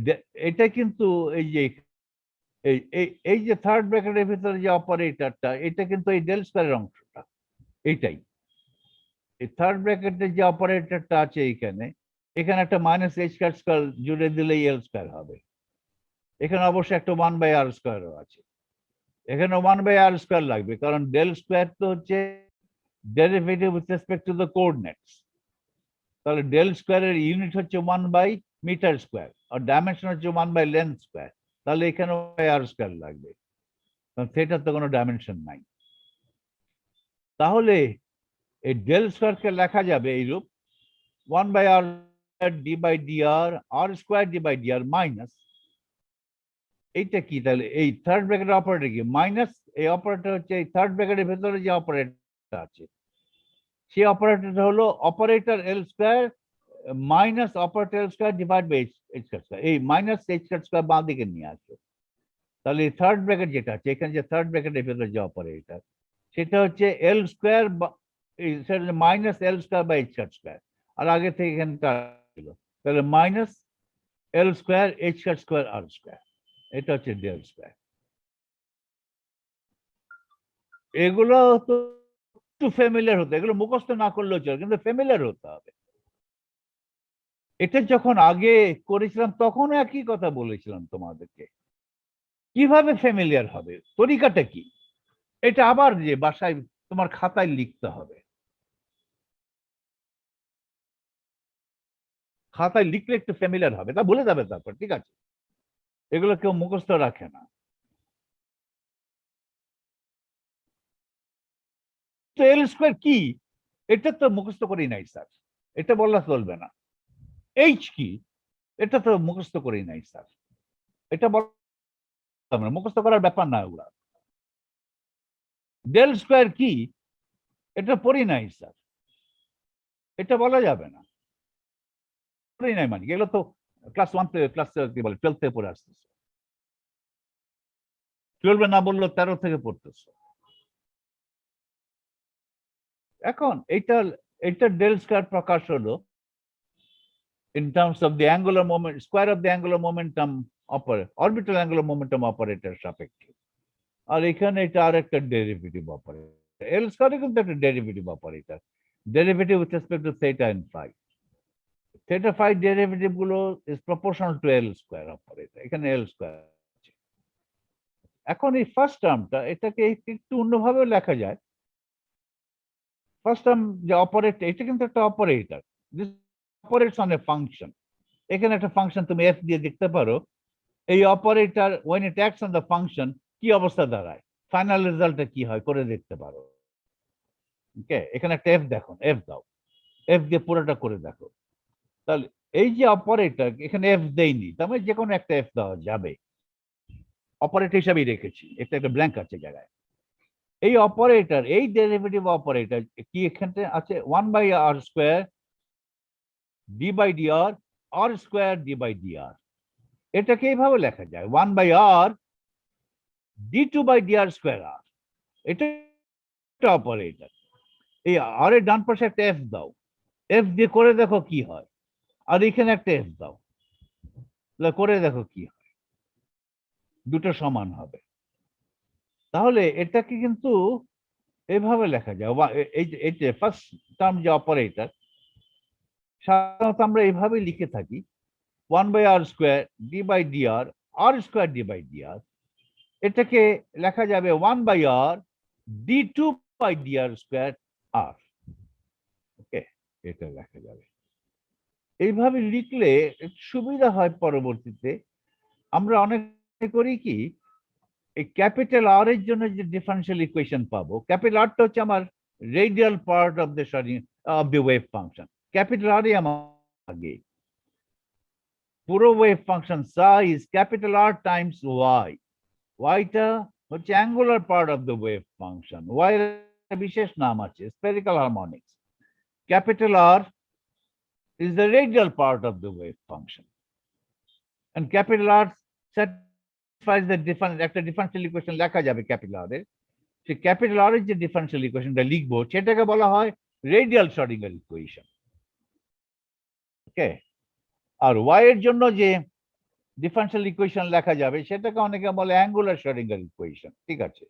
এটা কিন্তু এই যে এই যে থার্ড ব্র্যাকেটের ভিতরে যে অপারেটরটা, এটা কিন্তু এই ডেল স্কোয়ারের অংশটা, এইটাই। এই থার্ড ব্র্যাকেটের যে অপারেটরটা আছে এইখানে, এখানে একটা মাইনাস এইচ স্কয়ার জুড়ে দিলেই এল স্কয়ার হবে। এখানে অবশ্যই একটা 1/r² আছে, এখানে 1/r² লাগবে, কারণ ডেল স্কোয়ার তো হচ্ছে derivative with respect to the coordinates. তাহলে ডেল স্কোয়ারের ইউনিট হচ্ছে 1/m², আর ডাইমেনশন হচ্ছে 1/length²। তাহলে এখানে r² লাগবে, কারণ থিটার তো কোনো ডাইমেনশন নাই। তাহলে এই ডেল স্কোয়ারকে লেখা যাবে এইরূপ 1/r² d by dr r² d by dr minus, এইটা কি? তাহলে এই থার্ড ব্র্যাকেটের অপারেটর কি? মাইনাস, এই অপারেটর হচ্ছে এই থার্ড ব্র্যাকেটের ভেতরে যে অপারেটর আছে, সেই অপারেটরটা হলো operator L square minus operator L square divide by h²। এই মাইনাস h² বাঁ দিকে নিয়ে আসো। তাহলে থার্ড ব্র্যাকেট যেটা আছে, এখানে যে থার্ড ব্র্যাকেটের ভেতরে যে অপারেটর, সেটা হচ্ছে L square minus L square by h²। আর আগে থেকে এখানে ছিল, তাহলে minus L square h² r²। এটা হচ্ছে ডেল স্কয়ার। এগুলো তো একটু ফ্যামিলিয়ার হতে, এগুলো মুখস্থ না করলেও চলে, কিন্তু ফ্যামিলিয়ার হতে হবে। এটা যখন আগে করেছিলাম তখনও একই কথা বলেছিলাম তোমাদেরকে। কিভাবে ফ্যামিলিয়ার হবে, তরিকাটা কি, এটা আবার যে বাসায় তোমার খাতায় লিখতে হবে। খাতায় লিখলে একটু ফ্যামিলিয়ার হবে, তা ভুলে যাবে তারপর, ঠিক আছে? এগুলো কেউ মুখস্থ রাখে না। তো এল স্কোয়ার কি, এটা তো মুখস্থ করি নাই স্যার, এটা বললে চলবে না। এইচ কি, এটা তো মুখস্থ করি নাই স্যার, এটা বললাম না, মুখস্থ করার ব্যাপার না ওগুলা। ডেল স্কোয়ার কি, এটা পড়ি নাই স্যার, এটা বলা যাবে না, পড়ি নাই মানে এগুলো তো ক্লাস 1 থেকে ক্লাস কি বলে 12 থেকে পড়ে আসতেছে, 12 না বললো 13 থেকে পড়তেছে। এখন এইটা এটা ডেল স্কোয়ার প্রকাশ হলো in terms of the angular moment, square of the angular momentum operator, orbital angular momentum operator সাপেক্ষে। আর এখানে এটা আর একটা ডেরিভেটিভ অপারেটর, এল স্কয়ার কিন্তু একটা derivative operator, derivative with respect to theta and phi. Theta phi derivative গুলো is proportional to L square operator, এখানে L square. এখন এই ফার্স্ট টার্মটা, এটাকে একটু অন্যভাবে লেখা যায়। ফার্স্ট টার্ম যে অপারেটর, এটা কিন্তু একটা operator, this operates on a function. এখানে একটা ফাংশন তুমি এফ দিয়ে দেখতে পারো, এই operator when it acts on the function কি অবস্থা দাঁড়ায়, ফাইনাল রেজাল্টটা কি হয় করে দেখতে পারো। ওকে, এখানে একটা এফ দেখো, এফ দাও, এফ দিয়ে পুরোটা করে দেখো। তাহলে এই যে অপারেটর, এখানে এফ দেইনি, তার মানে যে কোনো একটা এফ দেওয়া যাবে, অপারেটর হিসাবেই রেখেছি, এটা একটা ব্ল্যাঙ্ক আছে জায়গায়। এই অপারেটর, এই ডেরিভেটিভ অপারেটর কি এখানে আছে 1/r² d/dr r² d/dr, এটাকে এইভাবে লেখা যায় 1/r d2/dr²r, এটা অপারেটর। এই আর এর ডান পাশে একটা এফ দাও, এফ দিয়ে করে দেখো কি হয়, আর এখানে একটা এফ দাও, করে দেখো কি হয়, দুটো সমান হবে। তাহলে এটাকে কিন্তু এভাবে লেখা যায়, এই যে ফার্স্ট টার্ম যে অপারেটর, সাধারণত আমরা এইভাবে লিখে থাকি 1/r² d/dr r² d/dr, এটাকে লেখা যাবে 1/r d2/dr² r। ওকে, এটা লেখা যাবে। এইভাবে লিখলে একটু সুবিধা হয় পরবর্তীতে। আমরা অনেক করি কি, এই ক্যাপিটাল আর এর জন্য যে ডিফারেন্সিয়াল ইকুয়েশন পাবো, ক্যাপিটাল আরটা হচ্ছে আমার radial part of the wave function, capital R আমার আগে, পুরো wave function psi is capital R times Y, ওয়াইটা হচ্ছে angular part of the wave function, Y এর বিশেষ নাম আছে spherical harmonics, capital R is the radial part of the wave function, and capital R satisfies the একটা differential equation লেখা যাবে capital আর এর, সেই ক্যাপিটাল আর এর যে ডিফারেন্সিয়াল ইকুয়েশনটা লিখবো সেটাকে বলা হয় রেডিয়াল শ্রোডিঙ্গার ইকুয়েশন। ওকে, আর ওয়াই এর জন্য যে ডিফারেন্সিয়াল ইকুয়েশন লেখা যাবে সেটাকে অনেকে বলে অ্যাঙ্গুলার শ্রোডিঙ্গার ইকুয়েশন, ঠিক আছে?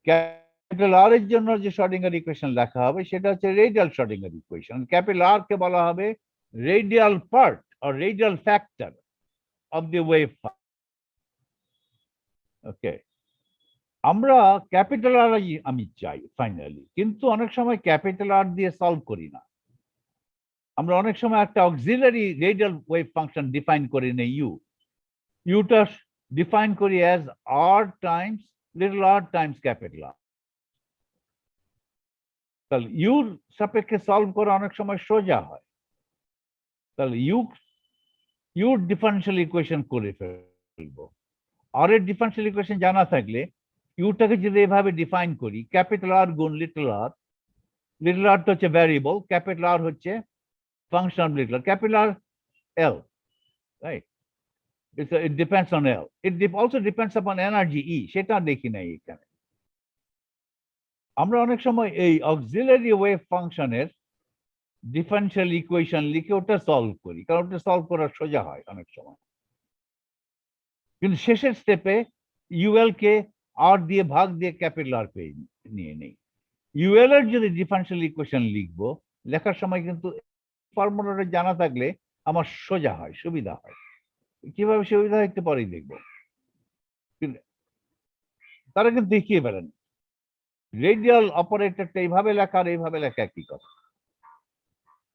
ক্যাপিটাল আর এর জন্য যে শ্রোডিঙ্গার ইকুয়েশন লেখা হবে সেটা হচ্ছে radial Schrodinger equation, capital R কে বলা হবে radial part or radial factor of the wave function. Okay, আমরা ক্যাপিটাল আর আমি চাই ফাইনালি, কিন্তু অনেক সময় ক্যাপিটাল আর দিয়ে সলভ করি না, আমরা অনেক সময় একটা auxiliary radial wave function define করি না, ইউটা ডিফাইন করি অ্যাজ আর টাইমস লিটল আর টাইমস ক্যাপিটাল আর। তাহলে ইউর সাপেক্ষে সলভ করা অনেক সময় সোজা হয়, তাহলে ইউর ডিফারেন্সিয়াল ইকুয়েশন করে ফেলবো। আর এর ডিফারেন্সিয়াল ইকুয়েশন জানা থাকলে ইউটাকে যদি এভাবে ডিফাইন করি, ক্যাপিটাল আর গুণ লিটল আর, লিটল আর তো হচ্ছে ভ্যারিয়েবল, ক্যাপিটাল আর হচ্ছে function of little R, capital R L, right? It depends on L, it also depends upon energy E, সেটা দেখি নাই এখানে। আমরা অনেক সময় এই অক্সিলারি ওয়েভ ফাংশনের ডিফারেন্সিয়াল ইকুয়েশন লিখে ওটা সলভ করি, কারণ ওটা সলভ করা সোজা হয় অনেক সময়, কিন্তু শেষের স্টেপে ইউএল কে আর দিয়ে ভাগ দিয়ে ক্যাপিটাল আর পেয়ে নিয়ে নেই। ইউএল এর যদি ডিফারেন্সিয়াল ইকুয়েশন লিখবো, লেখার সময় কিন্তু ফর্মুলাটা জানা থাকলে আমার সোজা হয়, সুবিধা হয়। কিভাবে সুবিধা হয় একটু পরেই দেখবো। তারা কিন্তু দেখিয়ে পেলেন রেডিয়াল অপারেটরটা এইভাবে লেখা আর এইভাবে লেখা একই কথা।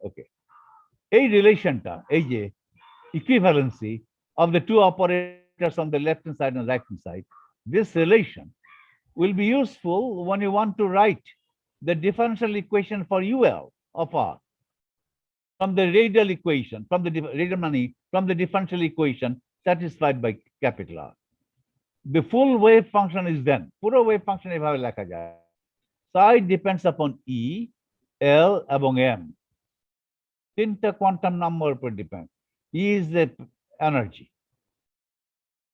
ওকে, এই রিলেশনটা, এই যে equivalency of the two operators on the left hand side and right hand side, this relation will be useful when you want to write the differential equation for UL of R from the radial equation, from the radial money, from the differential equation satisfied by capital R. The full wave function is then, পুরো wave function এভাবে লেখা যায়, psi depends upon E, L এবং M, তিনটা quantum number উপর depend. E is the energy,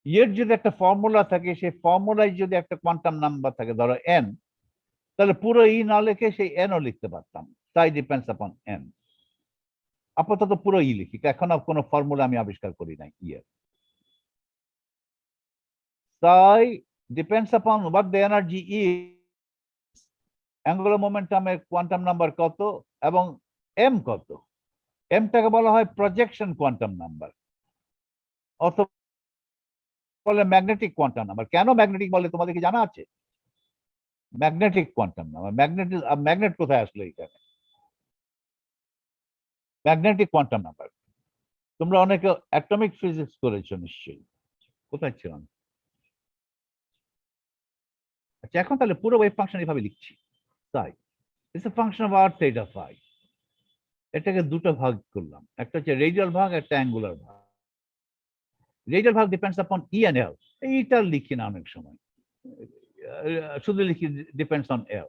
এর যদি একটা ফর্মুলা থাকে, সেই ফর্মুলায় যদি একটা কোয়ান্টাম নাম্বার থাকে, ধরো n, তাহলে পুরো ই না লিখে সেই n ও লিখতে পারতাম, তাই ডিপেন্ডস আপন n। আপাতত পুরো ই লিখি, এখন আর কোনো ফর্মুলা আমি আবিষ্কার করি নাই ই এর। তাই depends upon what the energy is, angular মোমেন্টামের কোয়ান্টাম নাম্বার কত এবং m কত। mটাকে বলা হয় প্রজেকশন কোয়ান্টাম নাম্বার অথবা বলে ম্যাগনেটিক কোয়ান্টাম নাম্বার। কেন ম্যাগনেটিক বলে তোমাদের কি জানা আছে? ম্যাগনেটিক কোয়ান্টাম নাম্বার, ম্যাগনেট কোথায় আসলো এখানে? Magnetic quantum number. তোমরা অনেকে অ্যাটমিক ফিজিক্স করেছো নিশ্চয়ই, কোথায় ছিল? আচ্ছা, এখন তাহলে পুরো ওয়েভ ফাংশন এভাবে লিখছি, তাই it's a function of R theta phi. এটাকে দুটো ভাগ করলাম, একটা হচ্ছে রেডিয়াল ভাগ, একটা অ্যাঙ্গুলার ভাগ। রেডিয়াল ভাগ ডিপেন্ডস আপন ই এন্ড এল, এইটা লিখি না অনেক সময়, শুধু লিখি ডিপেন্ডস অন এল,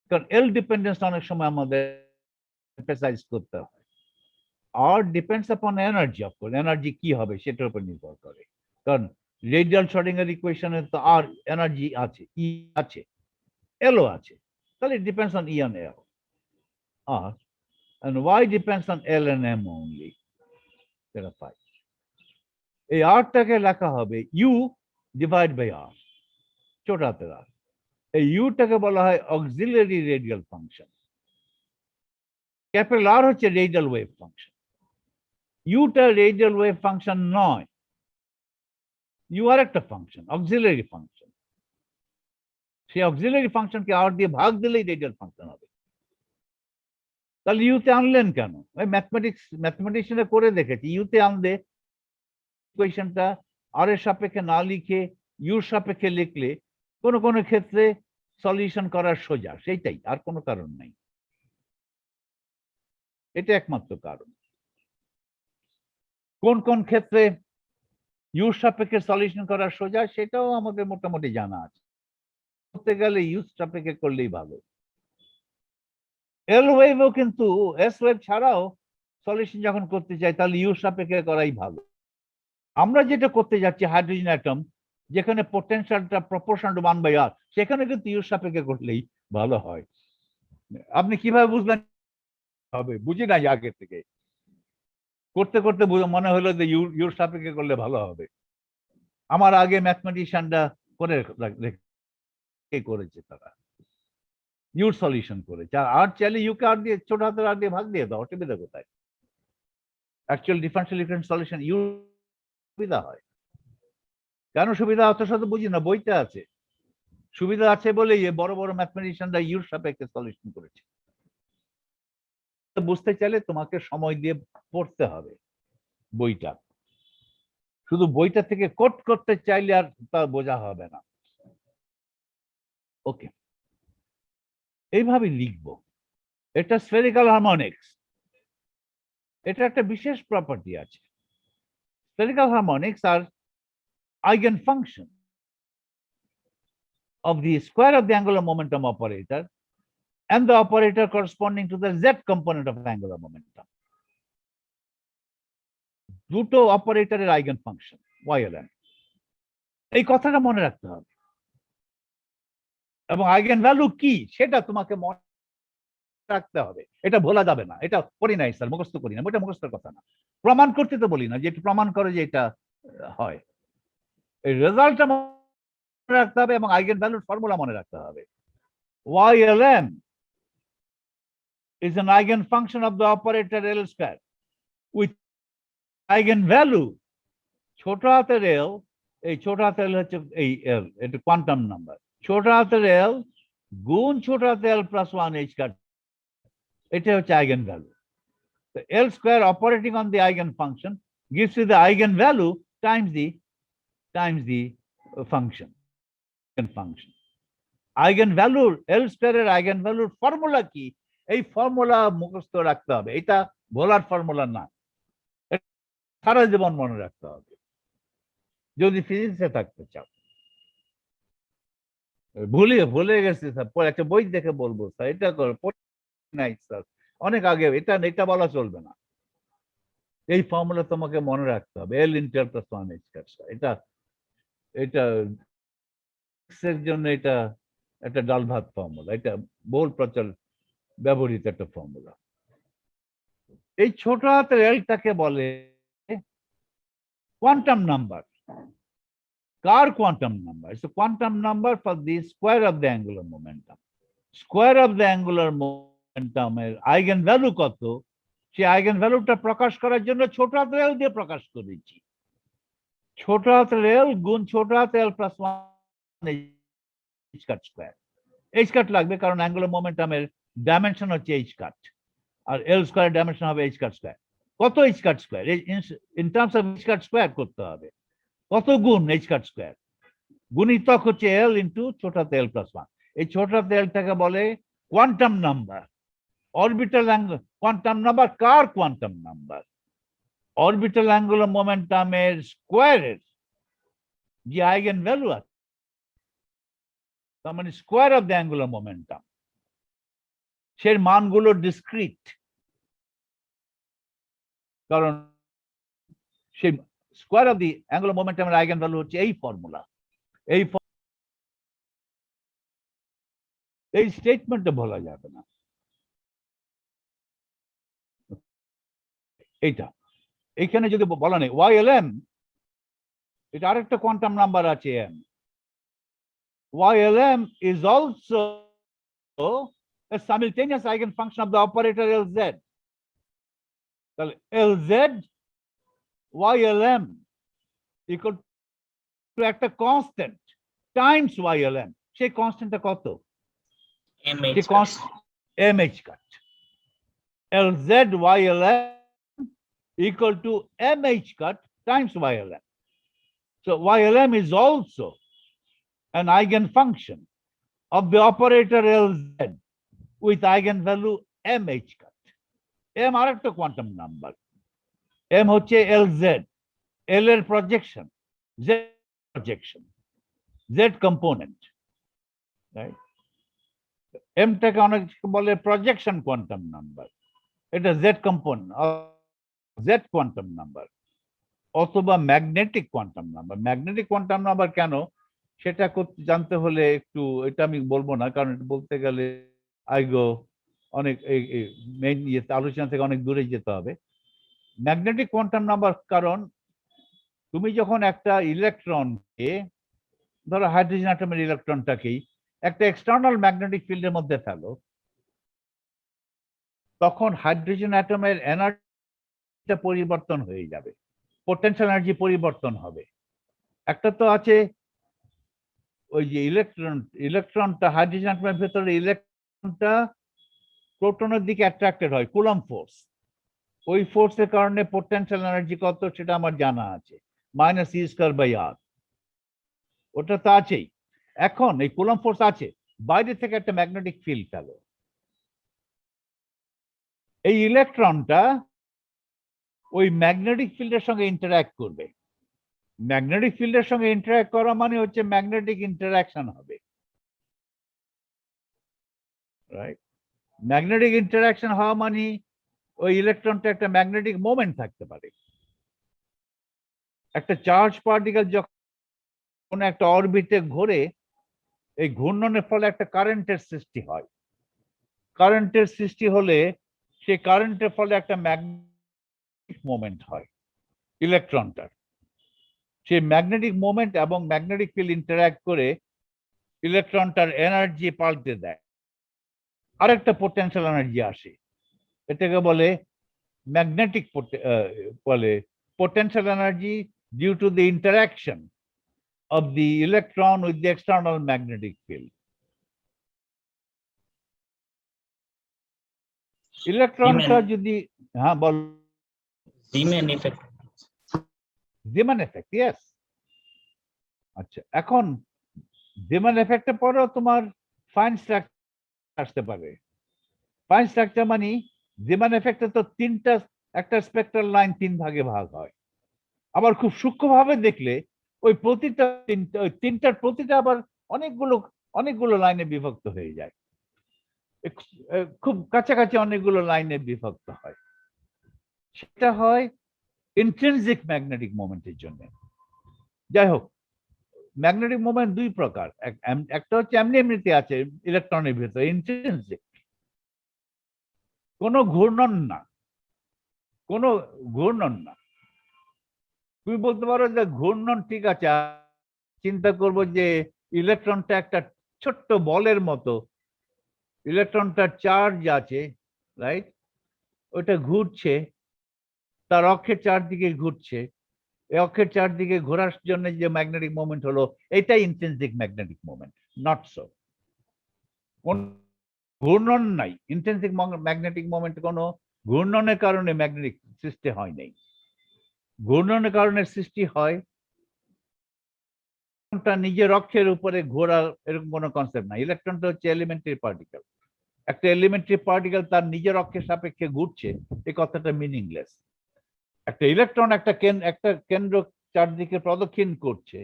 কারণ এল ডিপেন্ডেন্স অনেক সময় আমাদের এমফাসাইজ করতে হয়। R depends upon energy, of course energy কি হবে সেটার উপর নির্ভর করে, কারণ রেডিয়াল শর্ডিংয়ের ইকুয়েশনে তো আর এনার্জি আছে, ই আছে, এলও আছে, তাহলে depends on E and L. আর and y depends on L and M only, সেটা পাই। এই আরটাকে লেখা হবে ইউ ডিভাইড বাই আর, ছোট হাতের আর। এই ইউটাকে বলা হয় auxiliary radial function, capital R হচ্ছে রেডিয়াল ওয়েভ ফাংশন। ইউটা রেডিয়াল ওয়েভ ফাংশন নয়, ইউ আর একটা ফাংশন, অক্সিলারি ফাংশন। সেই অক্সিলারি ফাংশনকে আর দিয়ে ভাগ দিলেই রেডিয়াল ফাংশন হবে। তাহলে ইউতে আনলেন কেন? ওই ম্যাথমেটিশিয়ানে করে দেখেছি, ইউতে আনলে ইকুয়েশনটা আর এর সাপেক্ষে না লিখে ইউর সাপেক্ষে লিখলে কোনো কোনো ক্ষেত্রে সলিউশন করার সোজা, সেইটাই, আর কোনো কারণ নাই, এটা একমাত্র কারণ। কোন কোন ক্ষেত্রে ইউর সাপেক্ষে সলিউশন করার সোজা সেটাও আমাদের মোটামুটি জানা আছে, করতে গেলে ইউর সাপেক্ষে করলেই ভালো। এল ওয়েভও কিন্তু এস ওয়েভ ছাড়াও সলিউশন যখন করতে চাই তাহলে ইউর সাপেক্ষে করাই ভালো। আমরা যেটা করতে যাচ্ছি হাইড্রোজেন অ্যাটম, যেখানে পোটেনশিয়ালটা প্রপোর্শনাল টু 1/r, সেখানে কিন্তু ইউর সাপেক্ষে করলেই ভালো হয়। আপনি কিভাবে বুঝলেন? হবে বুঝি নাই আগে থেকে, করতে করতে মনে হলো যে ইউর সাপেক্ষে করলে ভালো হবে। আমার আগে ম্যাথমেটিশিয়ানরা করে করেছে, তারা ইউর সলিউশন করেছে। আর চাইলে ইউকে আর দিয়ে, ছোট হাতের আর দিয়ে ভাগ দিয়ে দাও, অসুবিধা কোথায়? অ্যাকচুয়াল ডিফারেন্সিয়াল ইকুয়েশন সলিউশন ইউ সুবিধা হয়। কেন সুবিধা অত শত বুঝি না, বইতে আছে। সুবিধা আছে বলেই বড় বড় ম্যাথমেটিশিয়ানরা ইউর সাপেক্ষে সলিউশন করেছে। বুঝতে চাইলে তোমাকে সময় দিয়ে পড়তে হবে বইটা, শুধু বইটা থেকে কোট করতে চাইলে আর তা বোঝা হবে না। ওকে, এইভাবে লিখবো। এটা স্ফেরিক্যাল হারমোনিক্স, এটা একটা বিশেষ প্রপার্টি আছে। Spherical harmonics are eigenfunction of the square of the angular momentum operator and the operator corresponding to the z component of angular momentum. দুটো অপারেটরের আইগেন ফাংশন y/n, এই কথাটা মনে রাখতে হবে। এবং আইগেন ভ্যালু কি সেটা তোমাকে মনে রাখতে হবে, এটা ভোলা যাবে না। এটা পড়ি নাই স্যার, মুখস্থ করি না, ওটা মুখস্থের কথা না। প্রমাণ করতে তো বলি না যে প্রমাণ করে যে এটা হয়। এই রেজাল্টটা মনে রাখতে হবে এবং আইগেন ভ্যালুর ফর্মুলা মনে রাখতে হবে। y/n is an eigenfunction of the operator L square. With eigen value ছোট হাতের এল, এই ছোট হাতের এল হচ্ছে এই এল, এটা কোয়ান্টাম নাম্বার। ছোট হাতের এল গুণ ছোট হাতের এল প্লাস ওয়ান এইচ কাট, এটা হচ্ছে eigen value. L square operating on the eigen function gives you the eigenvalue times the function. Eigenvalue L square এর eigenvalue ফর্মুলা কি, এই ফর্মুলা মুখস্থ রাখতে হবে। এটা ভোলার ফর্মুলা না, সারা জীবন মনে রাখতে হবে যদি ফিজিক্সে থাকতে চাও। ভুলে গেছি স্যার, একটা বই দেখে বলবো স্যার, এটা নাই স্যার, অনেক আগে, এটা বলা চলবে না। এই ফর্মুলা তোমাকে মনে রাখতে হবে, এল ইন্টার প্লাস ওয়ান এইচ কাট। এটা এর জন্য এটা একটা ডাল ভাত ফর্মুলা, এটা বহুল প্রচার ব্যবহৃত একটা ফর্মুলা। এই ছোট হাতের এলটাকে বলে কোয়ান্টাম নাম্বার। কার quantum number? It's quantum number for the square of the angular momentum. Square of the angular মোমেন্টামের আইগেন ভ্যালু কত, সেই আইগেন ভ্যালুটা প্রকাশ করার জন্য ছোট হাতের এল দিয়ে প্রকাশ করেছি। ছোট হাতের এল গুণ ছোট হাতের L plus one H cut square. H cut লাগবে কারণ অ্যাঙ্গুলার মোমেন্টামের ডাইমেনশন হচ্ছে এইচ কাট, আর এল স্কোয়ার ডাইমেনশন হবে এইচ কাট স্কোয়ার। কত H cut square? In terms of H cut square করতে হবে। কত গুণ এইচ কাট স্কোয়ার? গুণিতক হচ্ছে এল ইন্টু ছোট হাতে এল প্লাস ওয়ান। এই ছোট হাতে এলটাকে বলে quantum number. Orbital quantum number কার কোয়ান্টাম নাম্বার? অরবিটাল অ্যাঙ্গুলার মোমেন্টামের স্কোয়ারের যে আইগেন ভ্যালু আছে, তার মানে square of the angular momentum, সেই মানগুলো ডিসক্রিট, কারণ সেই স্কোয়ার অফ দি অ্যাঙ্গুলার মোমেন্টামের আইগেন ভ্যালু হচ্ছে এই ফর্মুলা। এই স্টেটমেন্টটা বলা যাবে না। এইটা এইখানে যদি বলা নেই YLM, এটা আরেকটা কোয়ান্টাম নাম্বার আছে M. YLM is also a simultaneous eigenfunction of the operator LZ. তাহলে LZ YLM equal to একটা কনস্ট্যান্ট টাইমস YLM। সেই কনস্ট্যান্টটা কত? MH cut. LZ YLM equal to MH cut times YLM. So YLM is also an eigenfunction of the operator LZ with eigenvalue MH cut. M আরেকটা quantum number. M হচ্ছে LZ, L এর projection, Z projection, Z component, right? এমটাকে অনেক বলে projection quantum number, এটা Z component, Z quantum number, অথবা magnetic quantum number. Magnetic quantum number কেন সেটা জানতে হলে একটু, এটা আমি বলবো না কারণ এটা বলতে গেলে আইগো অনেক মেইন আলোচনা থেকে অনেক দূরে যেতে হবে। ম্যাগনেটিক কোয়ান্টাম নাম্বার কারণ তুমি যখন একটা ইলেকট্রনকে, ধরো হাইড্রোজেন অ্যাটমের ইলেকট্রনটাকেই একটা এক্সটার্নাল ম্যাগনেটিক ফিল্ডের মধ্যে ফেলো, তখন হাইড্রোজেন অ্যাটমের এনার্জিটা পরিবর্তন হয়ে যাবে, পোটেনশিয়াল এনার্জি পরিবর্তন হবে। একটা তো আছে ওই যে ইলেকট্রনটা হাইড্রোজেন অ্যাটমের ভেতরে ইলেকট্রনটা প্রোটনের দিকে অ্যাট্রাক্টেড হয়, কুলম্ব ফোর্স। ওই ফোর্সের কারণে পোটেনশিয়াল এনার্জি কত সেটা আমার জানা আছে, -E²/r। ওটা তো আছেই। এখন এই কুলম্ব ফোর্স আছে, বাইরে থেকে একটা ম্যাগনেটিক ফিল্ড ফেলো, এই ইলেকট্রনটা ওই ম্যাগনেটিক ফিল্ডের সঙ্গে ইন্টারঅ্যাক্ট করবে। ম্যাগনেটিক ফিল্ডের সঙ্গে ইন্টারঅ্যাক্ট করা মানে হচ্ছে ম্যাগনেটিক ইন্টারঅ্যাকশন হবে, রাইট? ম্যাগনেটিক ইন্টারঅ্যাকশন হওয়া মানে ওই ইলেকট্রনটা একটা ম্যাগনেটিক মোমেন্ট থাকতে পারে। একটা চার্জ পার্টিকেল যখন একটা অরবিটে ঘোরে, এই ঘূর্ণনের ফলে একটা কারেন্টের সৃষ্টি হয়। কারেন্টের সৃষ্টি হলে সেই কারেন্টের ফলে একটা ম্যাগনেটিক মোমেন্ট হয় ইলেকট্রনটার। সেই ম্যাগনেটিক মোমেন্ট এবং ম্যাগনেটিক ফিল্ড ইন্টারঅ্যাক্ট করে ইলেকট্রনটার এনার্জি পাল্টে দেয়, আরেকটা পোটেনশিয়াল এনার্জি আসে, এটাকে বলে ম্যাগনেটিক বলে potential energy due to the interaction of the electron with the external magnetic field. ইলেকট্রনটা যদি হ্যাঁ বল Zeeman effect. Zeeman effect, yes. আচ্ছা এখন Zeeman effect এর পরেও তোমার ফাইন স্ট্রাকচার আসতে পারে। ফাইন স্ট্রাকচার মানে Zeeman effect এ তো একটা স্পেকট্রাল লাইন 3 ভাগে ভাগ হয়। আবার খুব সূক্ষ্মভাবে দেখলে ওই তিনটার প্রতিটা আবার অনেকগুলো লাইনে বিভক্ত হয়ে যায়। খুব কাছাকাছি অনেকগুলো লাইনে বিভক্ত হয়। সেটা হয় ইন্ট্রিনসিক ম্যাগনেটিক মোমেন্টের জন্য। যাই হোক, ম্যাগনেটিক মোমেন্ট দুই প্রকার, একটা হচ্ছে এমনিতে আছে ইলেকট্রনের ভিতরে ইন্ট্রিনসিক, কোনো ঘূর্ণন না। তুমি বলতে পারো যে ঘূর্ণন ঠিক আছে, চিন্তা করব যে ইলেকট্রনটা একটা ছোট্ট বলের মতো, ইলেকট্রনটার চার্জ আছে, রাইট? ওটা ঘুরছে, তার অক্ষের চারদিকে ঘুরছে, এই অক্ষের চারদিকে ঘোরার জন্য যে ম্যাগনেটিক মোমেন্ট হলো, এটাই intrinsic magnetic moment. Not so, কোন ঘূর্ণন নাই। ইন্ট্রিনসিক ম্যাগনেটিক মোমেন্ট কোনো ঘূর্ণনের কারণে ম্যাগনেটিক সৃষ্টি হয় নাই। ঘূর্ণনের কারণে সৃষ্টি হয় নিজের অক্ষের উপরে ঘোরা, এরকম কোনো কনসেপ্ট নাই। ইলেকট্রনটা হচ্ছে এলিমেন্টারি পার্টিকেল। একটা এলিমেন্টারি পার্টিকেল তার নিজের অক্ষের সাপেক্ষে ঘুরছে, এই কথাটা মিনিংলেস। একটা ইলেকট্রন একটা কেন্দ্র চারদিকে প্রদক্ষিণ করছে,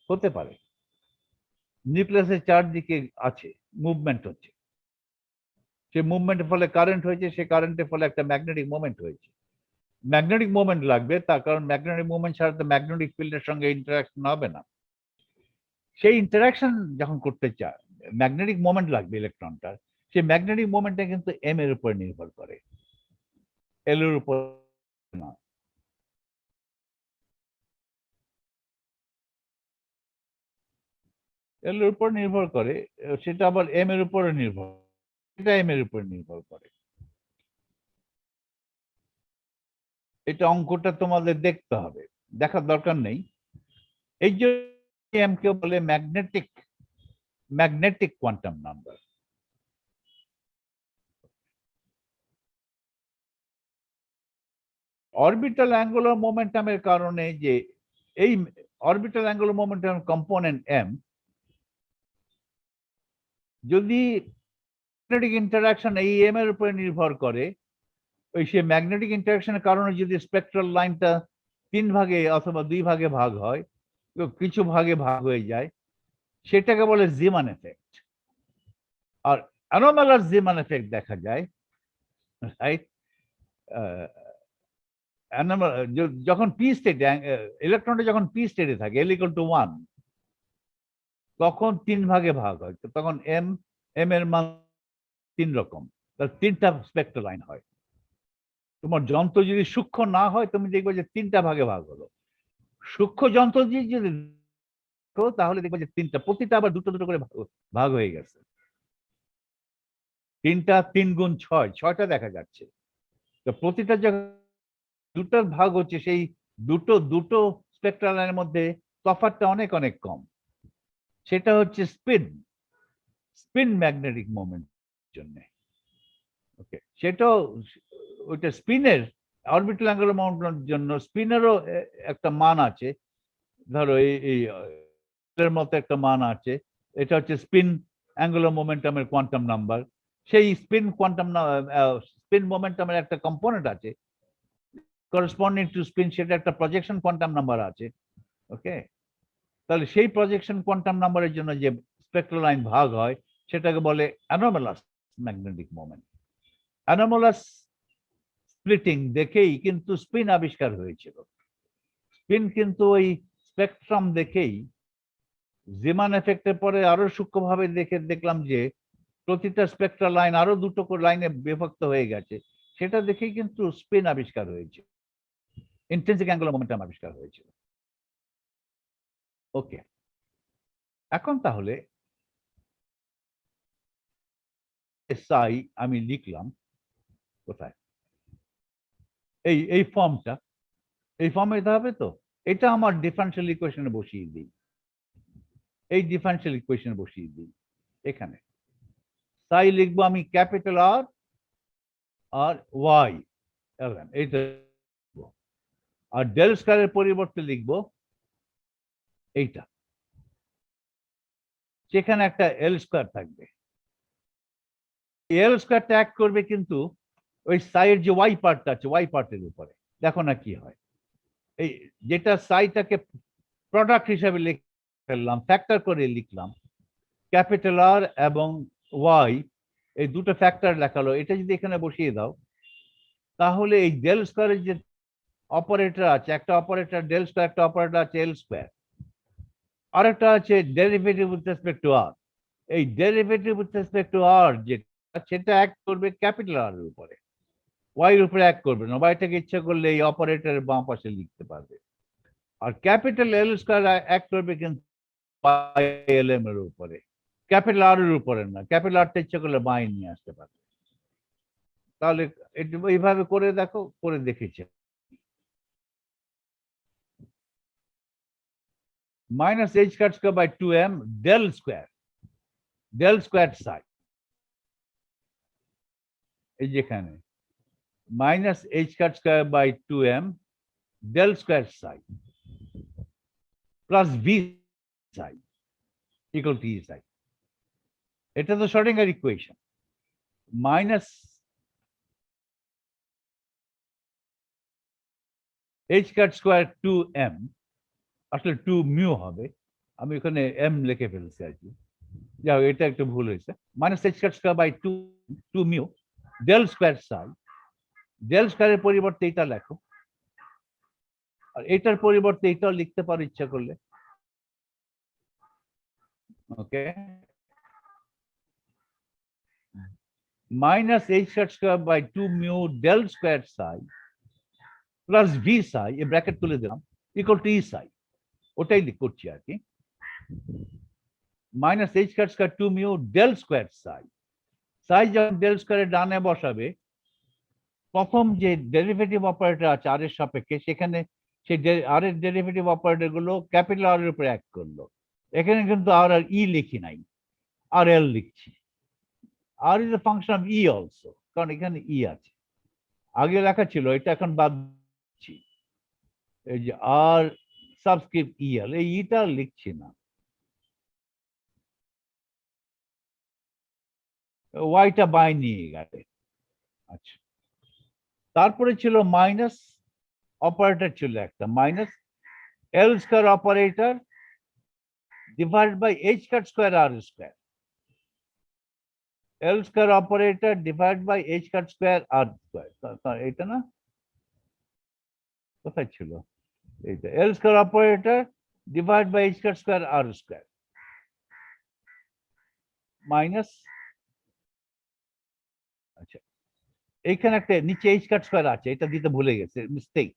হতে পারে নিউক্লিয়াসের চারদিকে আছে, মুভমেন্ট হচ্ছে, সে মুভমেন্টের ফলে কারেন্ট হয়েছে, সে কারেন্টের ফলে একটা ম্যাগনেটিক মোমেন্ট হয়েছে। ম্যাগনেটিক মোমেন্ট লাগবে, তার কারণ ম্যাগনেটিক মোমেন্ট ছাড়া তো ম্যাগনেটিক ফিল্ডের সঙ্গে ইন্টারাকশন হবে না। সেই ইন্টারাকশন যখন করতে চায়, ম্যাগনেটিক মোমেন্ট লাগবে ইলেকট্রনটার। সেই ম্যাগনেটিক মোমেন্টটা কিন্তু এম এর উপর নির্ভর করে, এল এর উপর না। এল এর উপর নির্ভর করে, সেটা আবার এম এর উপরে নির্ভর, এটা এম এর উপর নির্ভর করে। এটা অঙ্কটা তোমাদের দেখতে হবে, দেখার দরকার নেই। এই যে এম কে বলে magnetic quantum number. Orbital angular মোমেন্টামের কারণে যে এই orbital angular momentum component M, যদি ম্যাগনেটিক ইন্টারাকশন এই এম এর উপরে নির্ভর করে, ওই সে ম্যাগনেটিক ইন্টারাকশনের কারণে যদি স্পেকট্রাল লাইনটা 3 ভাগে অথবা 2 ভাগে ভাগ হয়, কিছু ভাগে ভাগ হয়ে যায়, সেটাকে বলে জিমান এফেক্ট। আর অ্যানোমালাস জিমান এফেক্ট দেখা যায়, রাইট? যখন পি স্টেটে ইলেকট্রনটা যখন পি স্টেটে থাকে, L = 1, তখন 3 ভাগে ভাগ হয়। তখন এম এর মান 3 রকম, তার 3টা স্পেকট্রাল লাইন হয়। তোমার যন্ত্র যদি সূক্ষ্ম না হয়, তুমি দেখবে যে 3টা ভাগে ভাগ হলো। সূক্ষ্ম যন্ত্র দিয়ে যদি তাহলে দেখবে যে 3টা, প্রতিটা আবার দুটো দুটো করে ভাগ হয়ে গেছে। 3টা 3 গুণ 6টা দেখা যাচ্ছে। তো প্রতিটা দুটোর ভাগ হচ্ছে, সেই দুটো স্পেকট্রাল লাইনের মধ্যে তফাৎটা অনেক অনেক কম। সেটা হচ্ছে স্পিন ম্যাগনেটিক মোমেন্ট জন্য। ওকে, সেটাও ওইটা স্পিনের অরবিটাল অ্যাঙ্গুলার মোমেন্টের জন্য স্পিনেরও একটা মান আছে। ধরো এর মতো একটা মান আছে, এটা হচ্ছে স্পিন অ্যাঙ্গুলার মোমেন্টামের কোয়ান্টাম নাম্বার। সেই স্পিন মোমেন্টামের একটা কম্পোনেন্ট আছে করসপন্ডিং টু স্পিন, সেটা একটা প্রজেকশন কোয়ান্টাম নাম্বার আছে। ওকে, তাহলে সেই প্রজেকশন কোয়ান্টাম নাম্বারের জন্য যে স্পেকট্রাল লাইন ভাগ হয়, সেটাকে বলে anomalous magnetic moment. Anomalous splitting দেখেই কিন্তু স্পিন আবিষ্কার হয়েছিল। স্পিন কিন্তু ওই স্পেকট্রাম দেখেই, জিমান এফেক্টের পরে আরো সূক্ষ্মভাবে দেখলাম যে প্রতিটা স্পেকট্রাল লাইন আরো দুটো করে লাইনে বিভক্ত হয়ে গেছে, সেটা দেখেই কিন্তু স্পিন আবিষ্কার হয়েছে, ইন্ট্রিনসিক অ্যাঙ্গুলার মোমেন্টাম আবিষ্কার হয়েছিল। ওকে, এখন তাহলে এসআই আমি লিখলাম কোথায়, এই ফর্মটা, এই ফর্মে দিতে হবে তো। এটা আমার ডিফারেনশিয়াল ইকুয়েশনে বসিয়ে দিই, এই ডিফারেনশিয়াল ইকুয়েশনে বসিয়ে দিই। এখানে সাই লিখবো আমি ক্যাপিটাল আর আর ওয়াই এলএম, এইটা। আর ডেল স্কয়ারের পরিবর্তে লিখবো এইটা, সেখানে একটা এল স্কয়ার থাকবে। এল স্কয়ারটা অ্যাক্ট করবে কিন্তু ওই সাইয়ের যে ওয়াই পার্টটা আছে, ওয়াই পার্টের উপরে। দেখো না কি হয়। এই যেটা সাইটাকে প্রোডাক্ট হিসাবে লিখলাম, ফ্যাক্টর করে লিখলাম, ক্যাপিটাল আর এবং ওয়াই, এই দুটো ফ্যাক্টর লেখালো, এটা যদি এখানে বসিয়ে দাও, তাহলে এই ডেল স্কয়ারের যে অপারেটর আছে, একটা অপারেটর ডেল স্কয়ার, একটা অপারেটর আছে এল স্কয়ার, আরেকটা আছে ডেরিভেটিভ উইথ রেসপেক্ট টু আর। এই ডেরিভেটিভ উইথ রেসপেক্ট টু আর যেটা, সেটা অ্যাক্ট করবে ক্যাপিটাল আর এর উপরে, ওয়াই এর উপরে অ্যাক্ট করবে না। ওয়াইটাকে ইচ্ছা করলে এই অপারেটরের বাম পাশে লিখতে পারবে। আর ক্যাপিটাল এল স্কয়ার অ্যাক্ট করবে কিন্তু এল এম এর উপরে, ক্যাপিটাল আর এর উপরে না। ক্যাপিটাল আরটা ইচ্ছা করলে বাই নিয়ে আসতে পারবে। তাহলে এইভাবে করে দেখো, করে দেখেছে। Minus H cut square by 2m del square psi, এই যেখানে minus H cut square by 2m del square psi plus V psi equal to E psi. এটা তো Schrodinger equation. Minus H cut square 2m, আসলে 2 mu হবে, আমি ওখানে m লিখে ফেলছি আর কি, যাও এটা একটু ভুল হয়েছে। Minus H cut square by 2 mu del square psi, del স্কয়ারের পরিবর্তে এটা লেখো, আর এটার পরিবর্তে এটাও লিখতে পারো ইচ্ছা করলে। Okay, minus H cut square by 2 mu del square psi plus V psi, এই ব্র্যাকেট তুলে দিলাম, ইকুয়াল টু ই সাই, ওটাই করছি আর কি। Minus H cut square 2 mu del square সাই, সাই যখন ডেল স্কয়ারের ডানে বসাবে, প্রথম যে ডেরিভেটিভ অপারেটর আছে আর এর সাপেক্ষে, সেখানে সেই আর এর ডেরিভেটিভ অপারেটর গুলো ক্যাপিটাল আর এর উপরে অ্যাক্ট করলো। এখানে কিন্তু আর আর ই লিখি নাই, আর এল লিখছি। R is a function of E also, কারণ এখানে ই আছে, আগে লেখা ছিল, এটা এখন বাদ দিচ্ছি। এই যে আর সাবস্ক্রিপ্ট ই এল, এই ইটা লিখছি না, ওয়াইটা বাই নিয়ে গেলে। আচ্ছা, তারপরে ছিল মাইনাস অপারেটর, ছিল একটা minus L square operator divide by H cut square R square, L square operator divide by H cut square R square, এটা না, কোথায় ছিল এইটা, L square operator divide by H cut square R square minus, আচ্ছা এইখানে একটা নিচে H cut square আছে, এটা দিতে ভুলে গেছে, মিস্টেক।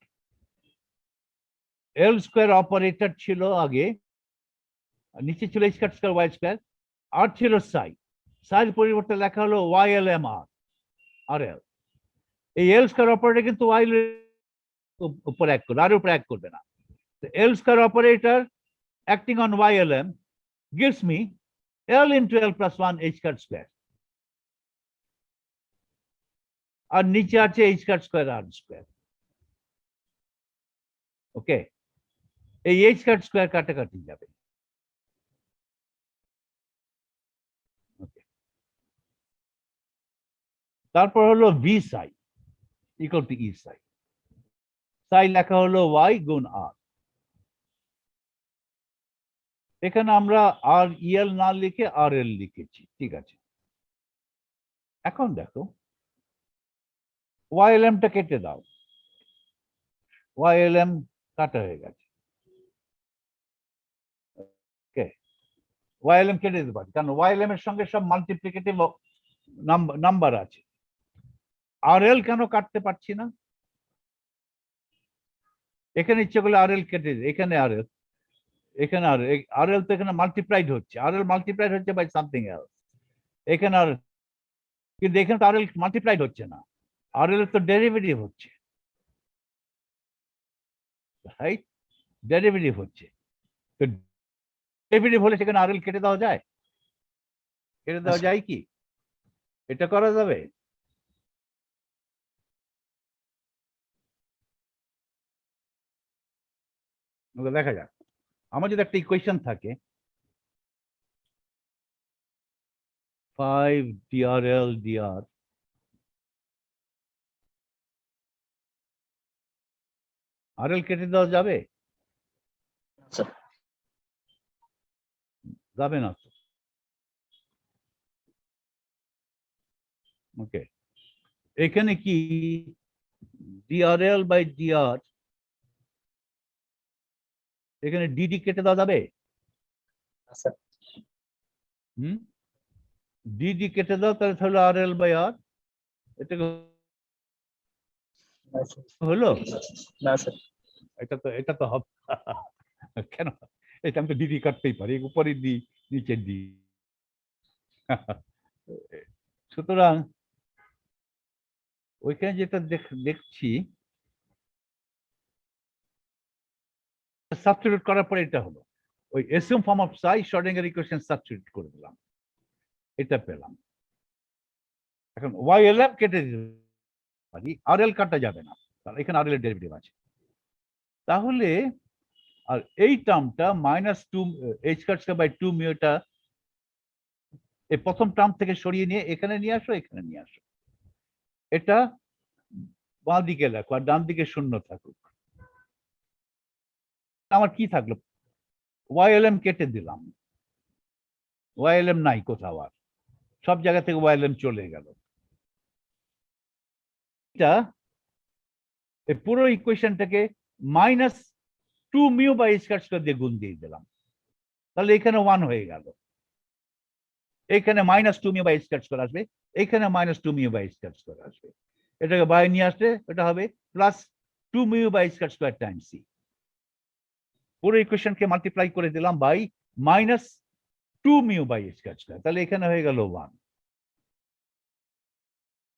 এল স্কয়ার অপারেটর ছিল আগে, নিচে ছিল H cut square Y square, আর ছিল সাই, সাইর পরিবর্তে লেখা হলো Y L M R R L. এই এল স্কয়ার অপারেটর কিন্তু ওয়াই উপর অ্যাক্ট করবে, আর উপর অ্যাক্ট করবে না। L square operator acting on YLM gives me L into L plus 1 H cut square, আর নিচে আছে H cut square R square। ওকে, এই H cut square কাটাকাটি যাবে। তারপর হলো V psi equal to E psi, psi লেখা হলো Y গুণ R। এখানে আমরা আর ইএল না লিখে আর এল লিখেছি, ঠিক আছে। এখন দেখো YLM টা কেটে দাও, YLM কাটা হয়ে গেছে। ওকে, YLM কেটে দিতে পারি, কারণ YLM এর সঙ্গে সব মাল্টিপ্লিকেটিভ নাম্বার আছে। আর এল কেন কাটতে পারছি না? এখানে ইচ্ছে করলে আর এল কেটে দিই, এখানে আর এল, এখানে আর এল তো এখানে মাল্টিপ্লাইড হচ্ছে, আর এল মাল্টিপ্লাইড হচ্ছে বাই সামথিং এলস, এখানে আর, কিন্তু এখানে তো আর এল মাল্টিপ্লাইড হচ্ছে না, আর এল তো ডেরিভেটিভ হচ্ছে, রাইট? ডেরিভেটিভ হচ্ছে, তো ডেরিভেটিভ হলে সেখানে আরএল কেটে দেওয়া যায়? কেটে দেওয়া আচ্ছা। যায় কি? এটা করা যাবে? দেখা যাক। আমার যদি একটা ইকুয়েশন থাকে 5 DRL dr, আরএল কেটে দেওয়া যাবে? আচ্ছা। যাবে না তো। ওকে, এখানে কি DRL বাই dr, এখানে ডিডি কেটে দেওয়া যাবে? আচ্ছা। হুম, ডিডি কেটে দাও, তাহলে তাহলে RL বাই আর, এটা হলো? না স্যার। এটা তো হবে কেন? এটা আমি তো ডিডি কাটতেই পারি, উপরে দি নিচে দি। সুতরাং ওইখানে যেটা দেখছি, সাবস্টিটিউট করার পরে এটা হলো, ওই assume form of Sai Schrödinger equation substitute করে দিলাম, এটা পেলাম। এখন ওয়াইএলএম কেটে দিতে পারি, আরএল কাটা যাবে না, কারণ এখানে আরএল এর ডেরিভেটিভ আছে। তাহলে আর এই টার্মটা -2 h স্কয়ার বাই 2 মিউ, এটা এই প্রথম টার্ম থেকে সরিয়ে নিয়ে এখানে নিয়ে আসো, এখানে নিয়ে আসো, এটা বাঁ দিকে লেখো আর ডান দিকে শূন্য থাকুক। আমার কি থাকলো? ওয়াইএলএম কেটে দিলাম, ওয়াইএলএম নাই কোথাও, আর সব জায়গা থেকে ওয়াইএলএম চলে গেল। এটা এই পুরো ইকুয়েশনটাকে -2 মিউ বাই স্কয়ার দিয়ে গুণ দিয়ে দিলাম, তাহলে এখানে 1 হয়ে গেল। এখানে -2 মিউ বাই স্কয়ার আসবে, এখানে -2 মিউ বাই স্কয়ার আসবে। এটাকে বাইরে নিয়ে আসলে এটা হবে +2 mu by square times C. পুরো ইকুয়েশনকে মাল্টিপ্লাই করে দিলাম বাই -2 মিউ বাই স্কয়ার, তাহলে এখানে হয়ে গেল 1।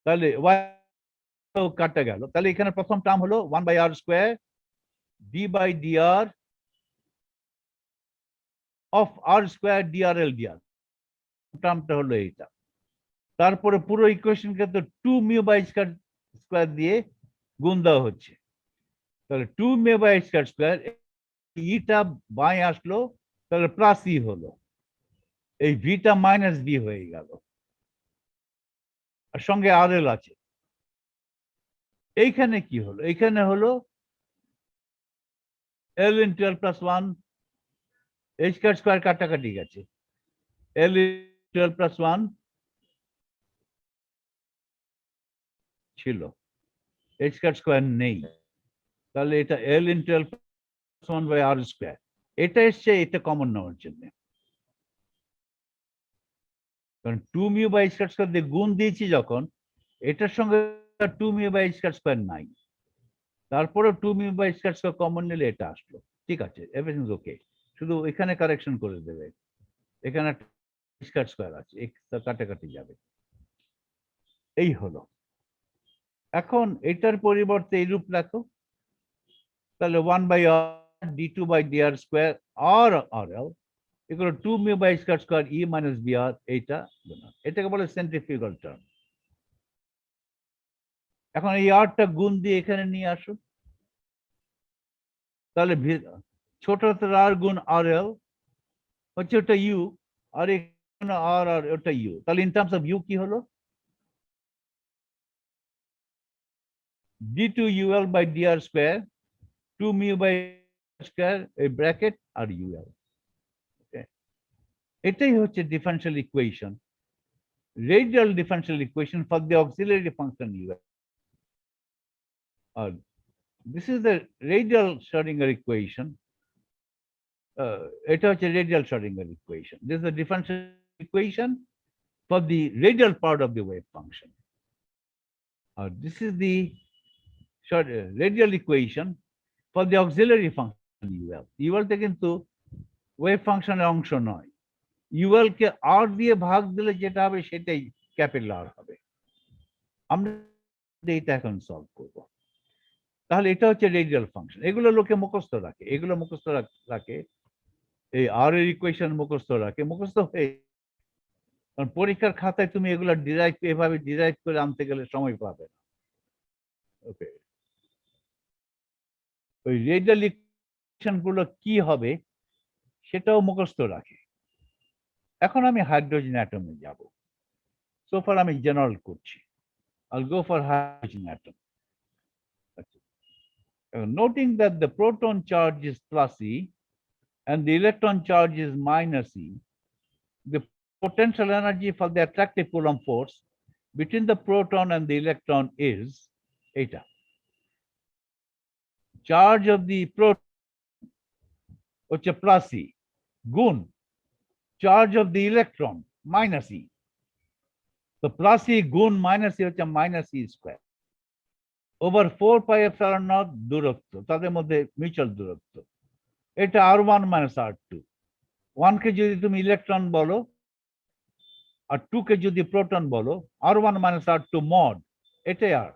তাহলে y কাটা গেল, তাহলে এখানে প্রথম টার্ম হলো 1 by R square d by dr of R square drl dr, টার্মটা হলো এইটা। তারপরে পুরো ইকুয়েশনকে তো 2 মিউ বাই স্কয়ার দিয়ে গুণ দেওয়া হচ্ছে, তাহলে 2 মিউ বাই স্কয়ার, ইটা বাই আসলো, তাহলে প্লাস ই হলো, এই ভিটা মাইনাস বি হয়ে গেল, আর সঙ্গে আরএল আছে। এইখানে কি হলো? এইখানে হলো এল into L plus 1, h square কাটাকাটি গেছে, এল ইন্টু এল প্লাস 1 ছিল, h স্কয়ার নেই, তাহলে এটা L into L plus 1 by R square, এটা এসছে, এটা কমন নেওয়ার জন্য, কারণ 2 মিউ বাই স্কয়ার দিয়ে গুণ দিয়েছি যখন, এটার সঙ্গে 2 মিউ বাই স্কয়ার নাই, তারপরে 2 মিউ বাই স্কয়ার কমন নিলে এটা আসলো, ঠিক আছে, এভরিথিং ওকে। শুধু এখানে কারেকশন করে দেবে, এখানে স্কয়ার আছে, কাটাকাটি যাবে, এই হলো। এখন এটার পরিবর্তে এই রূপ লেখো, তাহলে 1 by R d2 by dr square R RL equal 2 mu by square E minus BR, এইটা এটাকে বলে সেন্ট্রিফিউগাল টার্ম। এখন এই আরটা গুণ দিয়ে এখানে নিয়ে আসো, তাহলে ছোট আর গুণ আরএল হচ্ছে ওটা ইউ, আর এখানে আর আর ওটা ইউ, তাহলে ইন টার্মস অফ ইউ কি হলো? d2ul by dr square 2 mu by square a bracket R ul, এটাই হচ্ছে differential equation, radial differential equation for the auxiliary function ul, আর this is the radial Schrodinger equation, এটা হচ্ছে radial Schrodinger equation, this is the differential equation for the radial part of the wave function, or this is the radial equation for the auxiliary function ul. ul টা কিন্তু wave ফাংশনের অংশ নয়, UL কে আর দিয়ে ভাগ দিলে যেটা হবে সেটাই ক্যাপিটাল আর হবে। আমরা এটা এখন সলভ করব। তাহলে এটা হচ্ছে রেডিয়াল ফাংশন। এগুলো লোকে মুখস্থ রাখে, এগুলো মুখস্থ রাখে, এই আর এর ইকুয়েশন মুখস্থ রাখে, মুখস্থ হয়ে, কারণ পরীক্ষার খাতায় তুমি এগুলো ডিরাইভ এভাবে ডিরাইভ করে আনতে গেলে সময় পাবে না। ওকে, ওই রেডিয়াল ইকুয়েশন গুলো কি হবে সেটাও মুখস্থ রাখে। এখন আমি হাইড্রোজেন অ্যাটমে যাব। সো ফার আমি জেনারেল করছি। I'll go for hydrogen atom. Noting that the proton charge is plus E and the electron charge is minus E, the potential energy for the attractive Coulomb force between the proton and the electron is eta. Charge of the proton হচ্ছে plus E গুণ charge of the electron minus E. So plus E গুণ minus E হচ্ছে minus E square over 4 pi epsilon naught দূরত্ব, তাদের মধ্যে mutual দূরত্ব। এটা R1 minus R2। 1 কে যদি তুমি ইলেকট্রন বলো আর 2 কে যদি প্রোটন বলো, R1 minus R2 mod, এটাই R।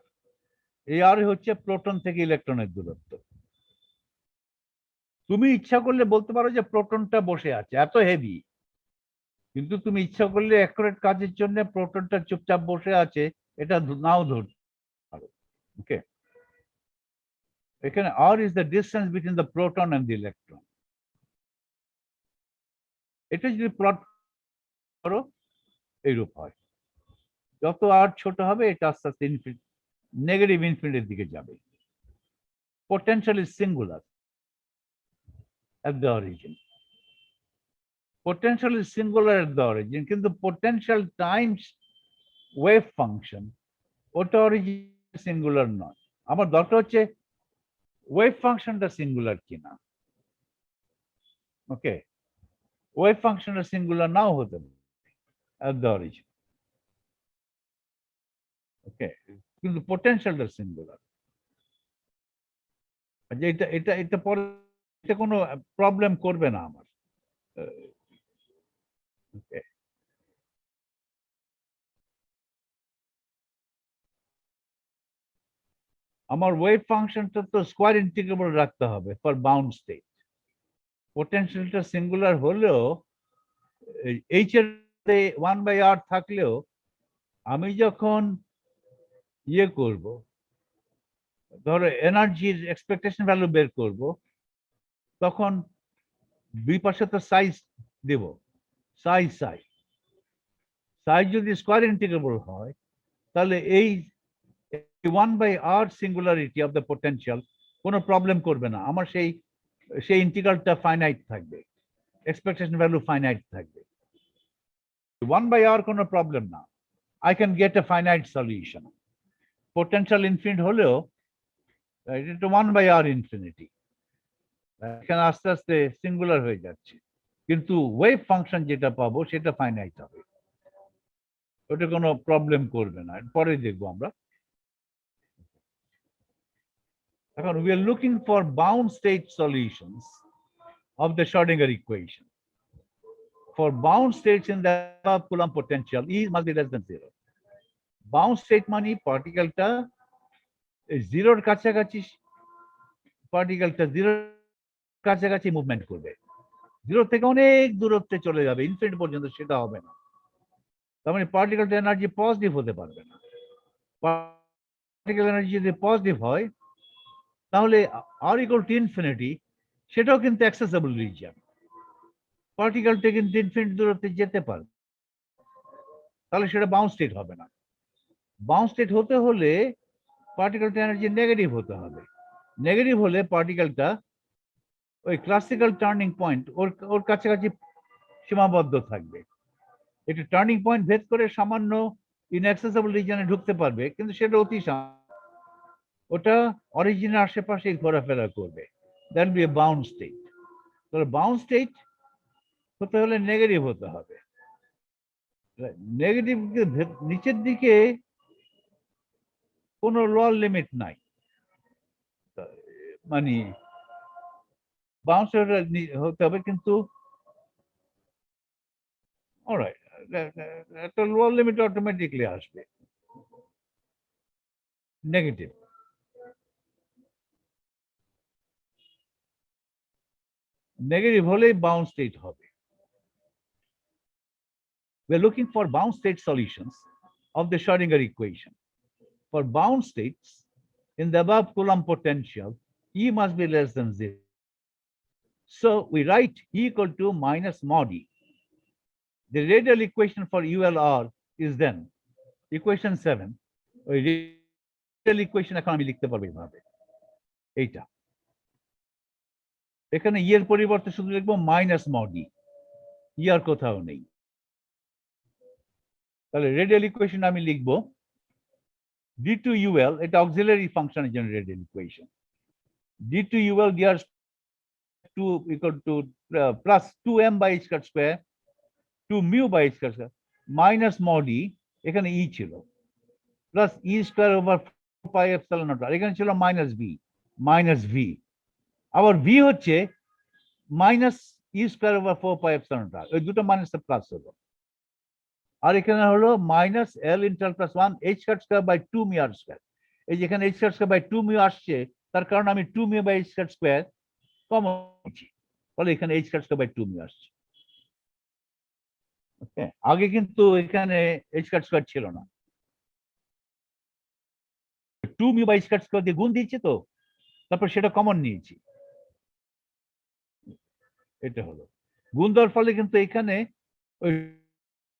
এই R হচ্ছে প্রোটন থেকে ইলেকট্রনের দূরত্ব। তুমি ইচ্ছা করলে বলতে পারো যে প্রোটনটা বসে আছে, এত হেভি, কিন্তু তুমি ইচ্ছা করলে অ্যাকুরেট কাজের জন্য প্রোটনটা চুপচাপ বসে আছে, এটা নাও ধরতে পারো। ওকে, এখানে R is the distance between the proton and the electron। এটা যদি প্লট করো এইরূপ হয়, যত R ছোট হবে এটা আস্তে আস্তে নেগেটিভ ইনফিনিটির দিকে যাবে। Potential is singular at the origin. Potential is singular at the origin, কিন্তু potential times wave function ওটা অরিজিন সিঙ্গুলার নয়। আমার দরকার হচ্ছে ওয়েভ ফাংশনটা সিঙ্গুলার কিনা। ওকে, ওয়েভ ফাংশনটা সিঙ্গুলার নাও হতে পারে at the origin। ওকে, কিন্তু পোটেনশিয়ালটা সিঙ্গুলার। এটা এটা এটা পরে এটা কোনো প্রবলেম করবে না আমার। ওকে, আমার ওয়েভ ফাংশনটা তো স্কোয়ার ইন্টিগ্রেবল রাখতে হবে ফর বাউন্ড স্টেট। পোটেনশিয়ালটা সিঙ্গুলার হলেও এইচ এর 1/r থাকলেও আমি যখন ইয়ে করব, ধরো এনার্জির এক্সপেকটেশন ভ্যালু বের করব, তখন দুই পাশে তো সাইজ দেব, সাই সাই সাই যদি স্কোয়ার ইন্টিগ্রেবল হয় তাহলে এই 1/r singularity of the potential কোনো প্রবলেম করবে না। আমার সেই ইন্টিগ্রালটা ফাইনাইট থাকবে, এক্সপেকটেশন ভ্যালু ফাইনাইট থাকবে। 1/r কোনো প্রবলেম না, I can get a finite solution. Potential infinite হলেও এটা 1/r infinity, এখানে আস্তে আস্তে সিঙ্গুলার হয়ে যাচ্ছে, কিন্তু ওয়েভ ফাংশন যেটা পাবো সেটা ফাইনাইট হবে, ওটা কোনো প্রবলেম করবে না। পরে দেখবো আমরা। এখন we are looking for bound state solutions of the Schrodinger equation. For bound states in the above Coulomb potential, E must be less than 0. Bound state মানে পার্টিকেলটা জিরোর কাছাকাছি, পার্টিকেলটা জিরোর কাছাকাছি মুভমেন্ট করবে, জিরো থেকে অনেক দূরত্বে চলে যাবে ইনফিনিট পর্যন্ত, সেটা হবে না। তার মানে পার্টিকেলটা এনার্জি পজিটিভ হতে পারবে না। পার্টিকেল এনার্জি যদি পজিটিভ হয় তাহলে r equal to infinity সেটাও কিন্তু অ্যাক্সেসিবল রিজিয়ন, পার্টিকেলটা কিন্তু ইনফিনিট দূরত্বে যেতে পারবে, তাহলে সেটা বাউন্ড স্টেট হবে না। বাউন্ড স্টেট হতে হলে পার্টিকেলটা এনার্জি নেগেটিভ হতে হবে, নেগেটিভ হলে পার্টিকেলটা ওই ক্লাসিক্যাল টার্নিং পয়েন্ট ওর কাছাকাছি সীমাবদ্ধ থাকবে। এটা টার্নিং পয়েন্ট ভেদ করে সামান্য ইনঅ্যাক্সেসিবল রিজিয়নে ঢুকতে পারবে, কিন্তু সেটা অতি ওটা অরিজিনের আশেপাশে ঘোরাফেরা করবে, that be a bound state. তাহলে বাউন্ড স্টেট হতে হলে নেগেটিভ হতে হবে, নেগেটিভ নিচের দিকে কোনো লোয়ার লিমিট নাই, মানে বাউন্ড স্টেট হতে হবে, কিন্তু অলরাইট একটা লোয়ার লিমিট অটোমেটিকলি আসবে নেগেটিভ। নেগেটিভ হলেই বাউন্ড স্টেট হবে। We are looking for bound state solutions of the Schrodinger equation. For bound states in the above Coulomb potential, E must be less than 0. So we write E equal to minus mod E. The radial equation for ULR is then equation 7. ওই radial equation এখন আমি লিখতে পারবো এইভাবে, এইটা। এখানে E এর পরিবর্তে শুধু লিখবো মাইনাস মড E, E আর কোথাও নেই। তাহলে রেডিয়াল ইকুয়েশন আমি লিখবো d2UL, এটা অক্সিলারি ফাংশনের জন্য radial equation. d2UL dr 2 equal to plus 2m by h cut square 2 mu by h cut square minus mod E, এখানে E ছিল, plus E square over pi epsilon naught, এখানে ছিল minus b minus v, আবার v হচ্ছে minus E square over 4 pi epsilon naught, ওই দুটো minus plus হলো। আর এখানে হলো minus L into plus 1 h cut square by 2 mu r square। এই যেখানে h cut square by 2 mu আসছে, তার কারণ আমি 2 mu by h cut square common নিয়েছি, ফলে এখানে h cut square by 2 mu আসছে। ওকে, আগে কিন্তু এখানে h cut square ছিল না, 2 mu by h cut square দিয়ে গুণ দিয়েছি, তো তারপর সেটা কমন নিয়েছি। এটা হলো গুণ দেওয়ার ফলে কিন্তু এখানে ওই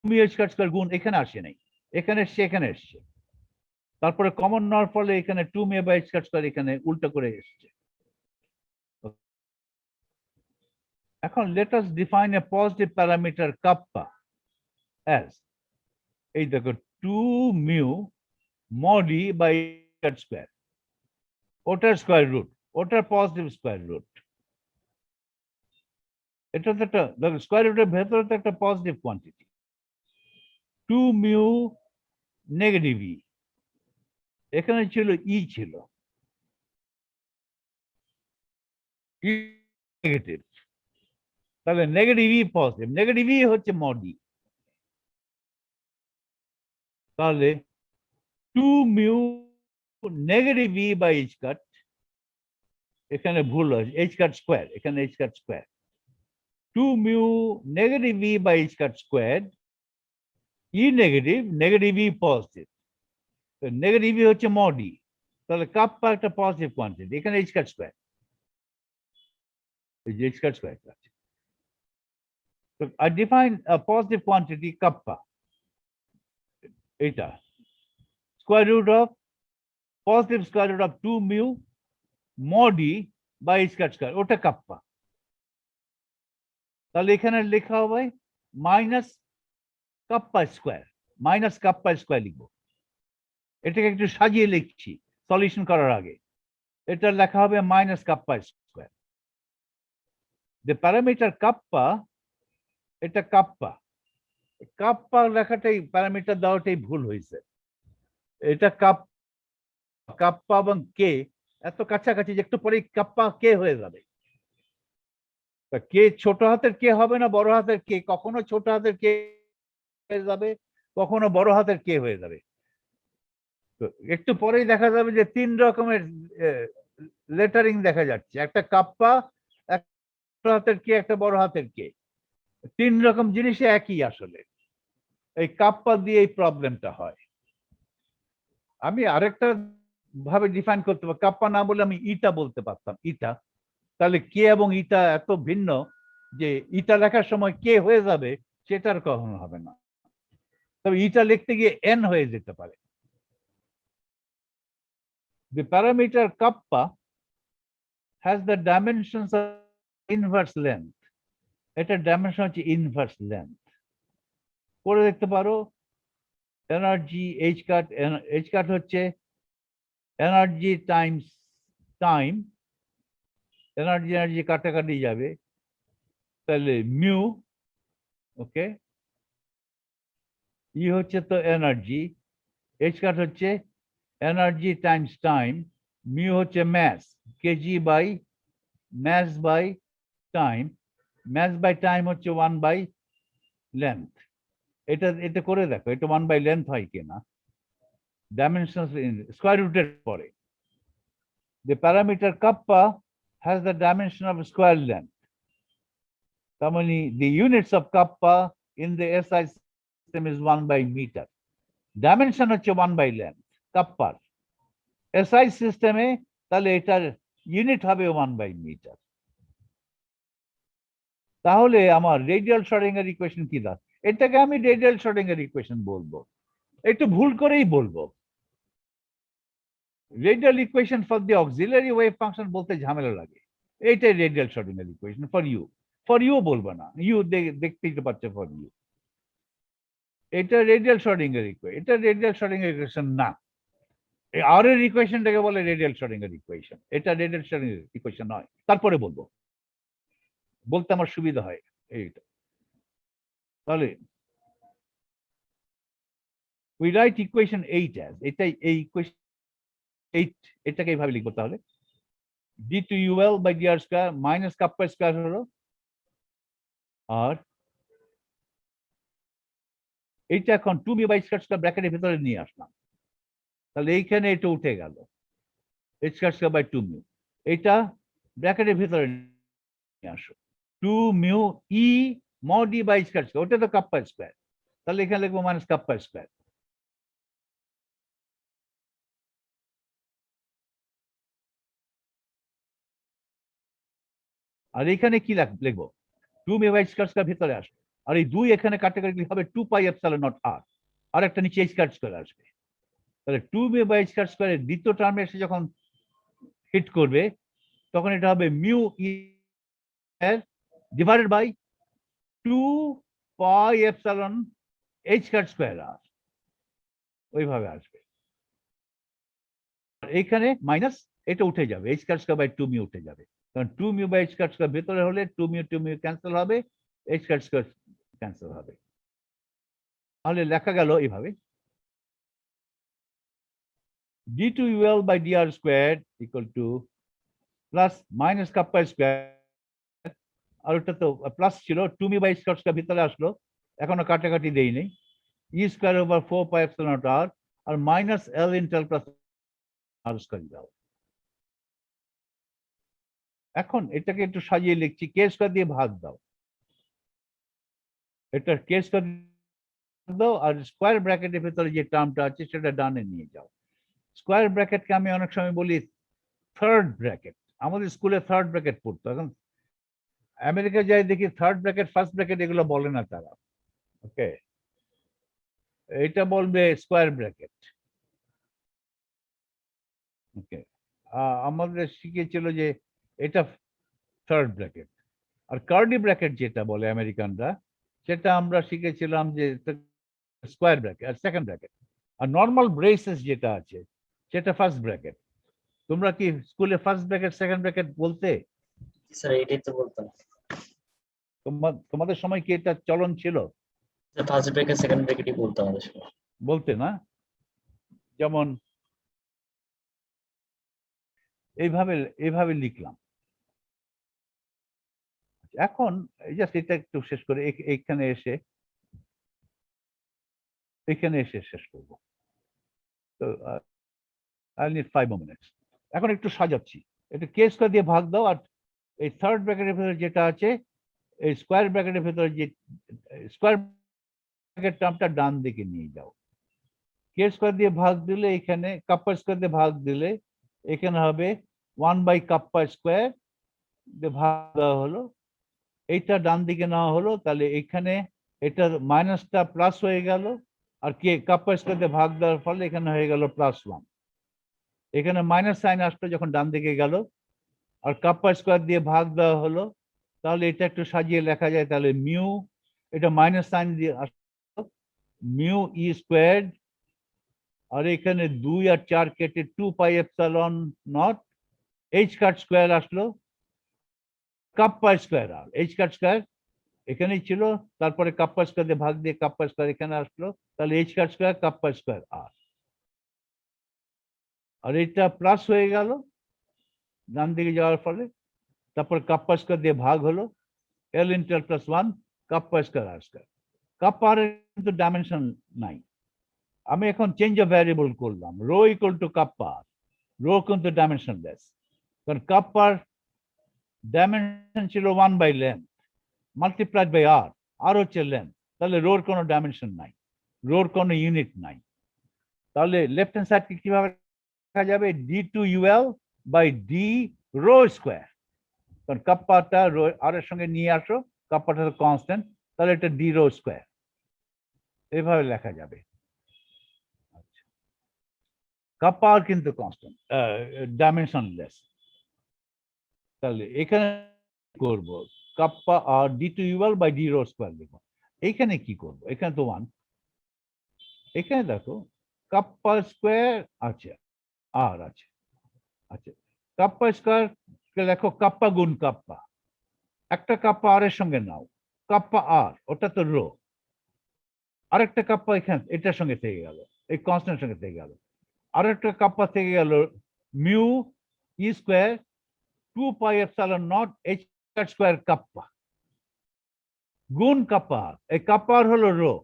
2 mu h cut square গুণ এখানে আসে নাই, এখানে এসছে, এখানে এসছে, তারপরে কমন নেওয়ার ফলে এখানে 2 mu by h cut square এখানে উল্টো করে এসছে। এখন let us define a positive parameter kappa as, এই দেখো 2 mu mod E by cut square, ওটার স্কয়ার রুট, ওটার পজিটিভ স্কয়ার রুট। এটা তো একটা দেখো স্কয়ার রুটের ভেতরে তো একটা positive quantity, 2 mu negative E, এখানে ছিল E ছিল E নেগেটিভ, তাহলে negative E positive, negative E হচ্ছে mod E, তাহলে 2 mu negative E by h cut, এখানে ভুল হয়েছে, h cut square, এখানে h cut square, 2 mu negative E by h cut squared, E negative, negative E positive, negative E হচ্ছে mod E, তাহলে kappa একটা positive quantity, এখানে h cut square, এই যে h cut square আছে। So I define a positive quantity kappa, এটা square root of positive square root of 2 mu mod E by h cut square, ওটা kappa. তাহলে এখানে লেখা হবে minus kappa square, minus kappa square লিখবো, এটাকে একটু সাজিয়ে লিখছি সলিউশন করার আগে, এটা লেখা হবে minus kappa square. the parameter kappa, এটা কাপ্পা, কাপ্পা লেখাটাই প্যারামিটার দেওয়াটাই ভুল হয়েছে, এটা কাপ্পা এবং কে এত কাছাকাছি যে একটু পরেই কাপ্পা কে হয়ে যাবে। কে ছোট হাতের কে হবে না বড় হাতের কে, কখনো ছোট হাতের কে হয়ে যাবে, কখনো বড় হাতের কে হয়ে যাবে। তো একটু পরেই দেখা যাবে যে 3 রকমের লেটারিং দেখা যাচ্ছে, একটা কাপ্পা, একটা হাতের কে, একটা বড় হাতের কে, 3 রকম জিনিসে একই আসলে। এই কাপ্পা দিয়ে এই প্রবলেমটা হয়। আমি আরেকটা ভাবে ডিফাইন করতে পারি, কাপ্পা না বলে আমি ইটা বলতে পারতাম, ইটা, তাহলে কে এবং ইটা এত ভিন্ন যে ইটা লেখার সময় কে হয়ে যাবে সেটার কখনো হবে না, তবে ইটা লিখতে গিয়ে এন হয়ে যেতে পারে। The parameter kappa has the dimensions of inverse length, এটা ডাইমেনশন হচ্ছে ইনভার্স লেন্থ। পরে দেখতে পারো এনার্জি এইচ কাট হচ্ছে এনার্জি টাইমস টাইম, এনার্জি কাটাকাটি যাবে, তাহলে মিউ, ওকে, ই হচ্ছে তো এনার্জি, এইচ কাট হচ্ছে এনার্জি টাইমস টাইম, মিউ হচ্ছে mass, KG by mass by time, mass by time হচ্ছে 1 বাই লেন্থ। এটা করে দেখো, এটা 1 বাই লেন্থ হয় কিনা, ডাইমেনশন স্কয়ার রুটের পরে। The parameter kappa has the dimension of square length, তার মানে the units of kappa in the SI system is 1 by meter. Dimension হচ্ছে 1 by length কাপ্পার। SI সিস্টেমে তাহলে এটার ইউনিট হবে 1 by মিটার। তাহলে আমার রেডিয়াল শ্রোডিঙ্গার ইকুয়েশন কি দাঁড়ায়? এটাকে আমি রেডিয়াল শ্রোডিঙ্গার ইকুয়েশন বলবো, একটু ভুল করেই বলবো। Radial equation for the auxiliary wave function বলতে ঝামেলা লাগে। এইটাই radial Schrodinger equation for U বলবো না, ইউ দেখতেই তো পাচ্ছে ফর ইউ। এটা রেডিয়াল শ্রোডিঙ্গার ইকুয়েশন, এটা রেডিয়াল শ্রোডিঙ্গার ইকুয়েশন না। আর এর ইকুয়েশনটাকে বলে রেডিয়াল শ্রোডিঙ্গার ইকুয়েশন, এটা রেডিয়াল শ্রোডিঙ্গার ইকুয়েশন নয়। তারপরে বলবো, বলতে আমার সুবিধা হয় এইটা। তাহলে we write equation 8 as এটাই, এই ইকুয়েশন 8 এটাকে এইভাবে লিখবো। তাহলে d2ul by dr square minus kappa square হলো, আর এইটা এখন 2 by স্কয়ার স্কয়ার ব্র্যাকেটের ভিতরে নিয়ে আসলাম। তাহলে এইখানে এটা উঠে গেল h square square by 2 mu, এটা ব্র্যাকেটের ভিতরে নিয়ে আসো 2 মিউ e mod e by square square, ওটা তো কাপ্পা স্কয়ার। তাহলে এখানে লিখবো মাইনাস কাপ্পা স্কয়ার। আর এখানে কি লিখবো 2 মিউ বাই স্কয়ার স্কয়ার ভিতরে আসবে, আর এই 2 এখানে কাটাকাটি হবে 2 পাই এপসাইলন নট r, আর একটা নিচে স্কয়ার স্কয়ার আসবে। তাহলে 2 মিউ বাই স্কয়ার স্কয়ারের দ্বিতীয় টার্মে এসে যখন হিট করবে তখন এটা হবে mu E divided by 2 pi epsilon h square square r, ওইভাবে আসবে। এইখানে মাইনাস এটা উঠে যাবে, h square square by 2 mu উঠে যাবে, কারণ 2 mu by h square square ভেতরে হলে 2 মিউ ক্যান্সেল হবে, h স্কয়ার স্কয়ার ক্যান্সেল হবে। তাহলে লেখা গেল এইভাবে d2ul by dr squared equal to plus minus kappa square, আর ওটা তো প্লাস ছিল 2 মিউ বাই স্কয়ার স্কয়ার ভিতরে আসলো, এখনো কাটাকাটি দেই নেই, e square over 4 pi epsilon naught r R minus l into plus r square দাও। এখন এটাকে একটু সাজিয়ে লিখছি, কে স্কয়ার দিয়ে ভাগ দাও, এটা কে স্কয়ার দাও, আর স্কয়ার ব্র্যাকেটের ভিতরে যে টার্মটা আছে সেটা ডানে নিয়ে যাও। স্কয়ার ব্র্যাকেটকে আমি অনেক সময় বলি থার্ড ব্র্যাকেট, আমাদের স্কুলে থার্ড ব্র্যাকেট পড়তো, এখন আমেরিকা যাই দেখি থার্ড ব্র্যাকেট ফার্স্ট ব্র্যাকেট এগুলো বলে না তারা। ওকে, এটা বলবে স্কয়ার ব্র্যাকেট। ওকে, আমাদের শিখিয়েছিল যে এটা থার্ড ব্র্যাকেট, আর কার্লি ব্র্যাকেট যেটা বলে আমেরিকানরা সেটা আমরা শিখেছিলাম যে স্কয়ার ব্র্যাকেট আর সেকেন্ড ব্র্যাকেট, আর নর্মাল ব্রেসেস যেটা আছে সেটা ফার্স্ট ব্র্যাকেট। তোমরা কি স্কুলে ফার্স্ট ব্র্যাকেট সেকেন্ড ব্র্যাকেট বলতে? স্যার এটাই তো বলতাম। তোমাদের সময় কি এটা চলন ছিল? ফার্স্ট ব্র্যাকেট সেকেন্ড ব্র্যাকেটই বলতাম আমাদের সময়। বলতে না, যেমন এইভাবে লিখলাম। এখন জাস্ট এটা একটু শেষ করে এখানে এসে শেষ করবো। তো আই নিড 5 more minutes। এখন একটু সাজাচ্ছি, এটা কে স্কয়ার দিয়ে ভাগ দাও, আর এই থার্ড ব্র্যাকেটের ভেতরে যেটা আছে এই স্কয়ার ব্র্যাকেটের ভেতরে যে স্কয়ার ব্র্যাকেট টার্মটা ডান দিকে নিয়ে যাও। কে স্কয়ার দিয়ে ভাগ দিলে এখানে কাপ্পা স্কয়ার দিয়ে ভাগ দিলে এখানে হবে 1 বাই কাপ্পা স্কয়ার দিয়ে ভাগ দেওয়া হলো, এইটা ডান দিকে নেওয়া হলো, তাহলে এখানে এটা মাইনাসটা প্লাস হয়ে গেল, আর কে কাপ্পা স্কয়ার দিয়ে ভাগ দেওয়ার ফলে এখানে হয়ে গেল +1। এখানে মাইনাস সাইন আসলো যখন ডান দিকে গেল, আর কাপ্পা স্কয়ার দিয়ে ভাগ দেওয়া হলো, তাহলে এটা একটু সাজিয়ে লেখা যায়, তাহলে মিউ এটা মাইনাস সাইন দিয়ে আসলো মিউ ই স্কোয়ার্ড, আর এখানে 2 আর 4 কেটে 2 pi epsilon not h cut square আসলো, কাপ্পা স্কয়ার আর h কাট স্কয়ার এখানেই ছিল, তারপরে কাপ্পা স্কয়ার দিয়ে ভাগ দিয়ে কাপ্পা স্কয়ার এখানে আসলো, তাহলে h কাট স্কয়ার কাপ্পা স্কয়ার আর, আর এটা প্লাস হয়ে গেল ডান দিকে যাওয়ার ফলে, তারপর কাপ্পা স্কয়ার দিয়ে ভাগ হলো l into plus 1 kappa square R square. Kappa R কিন্তু ডাইমেনশন নাই, আমি এখন চেঞ্জ অফ ভ্যারিয়েবল করলাম, rho equal to kappa, rho কিন্তু ডাইমেনশনলেস, কারণ কাপ্পার ডাইমেনশন ছিল 1 by length, multiplied by R, R হচ্ছে লেন্থ, তাহলে রোর কোনো ডাইমেনশন নাই, রোর কোনো ইউনিট নাই। তাহলে লেফট হ্যান্ড সাইডকে কিভাবে লেখা যাবে? D two UL by D rho square, কারণ কাপ্পাটা রো আর এর সঙ্গে নিয়ে আসো, কাপ্পাটা তো কনস্ট্যান্ট, তাহলে এটা ডি রো স্কোয়ার, এভাবে লেখা যাবে। আচ্ছা, কাপ্পা আর কিন্তু কনস্ট্যান্ট, ডাইমেনশনলেস। তাহলে এখানে করব kappa R D two UL by D rho square লিখব। এইখানে কি করব? এখানে তো 1, এখানে দেখো কাপ্পা স্কোয়ার আছে আর আছে, আচ্ছা কাপ্পা স্কোয়ার লেখো কাপ্পা গুণ কাপ্পা, একটা কাপ্পা আর এর সঙ্গে নাও, কাপ্পা আর ওটা তো রো, আরেকটা কাপ্পা এখানে এটার সঙ্গে থেকে গেল, এই কনস্ট্যান্ট সঙ্গে থেকে গেল, আরেকটা কাপ্পা থেকে গেল mu E square 2 pi epsilon not H square kappa গুণ কাপ্পা আর, এই কাপ্পা আর হলো রো,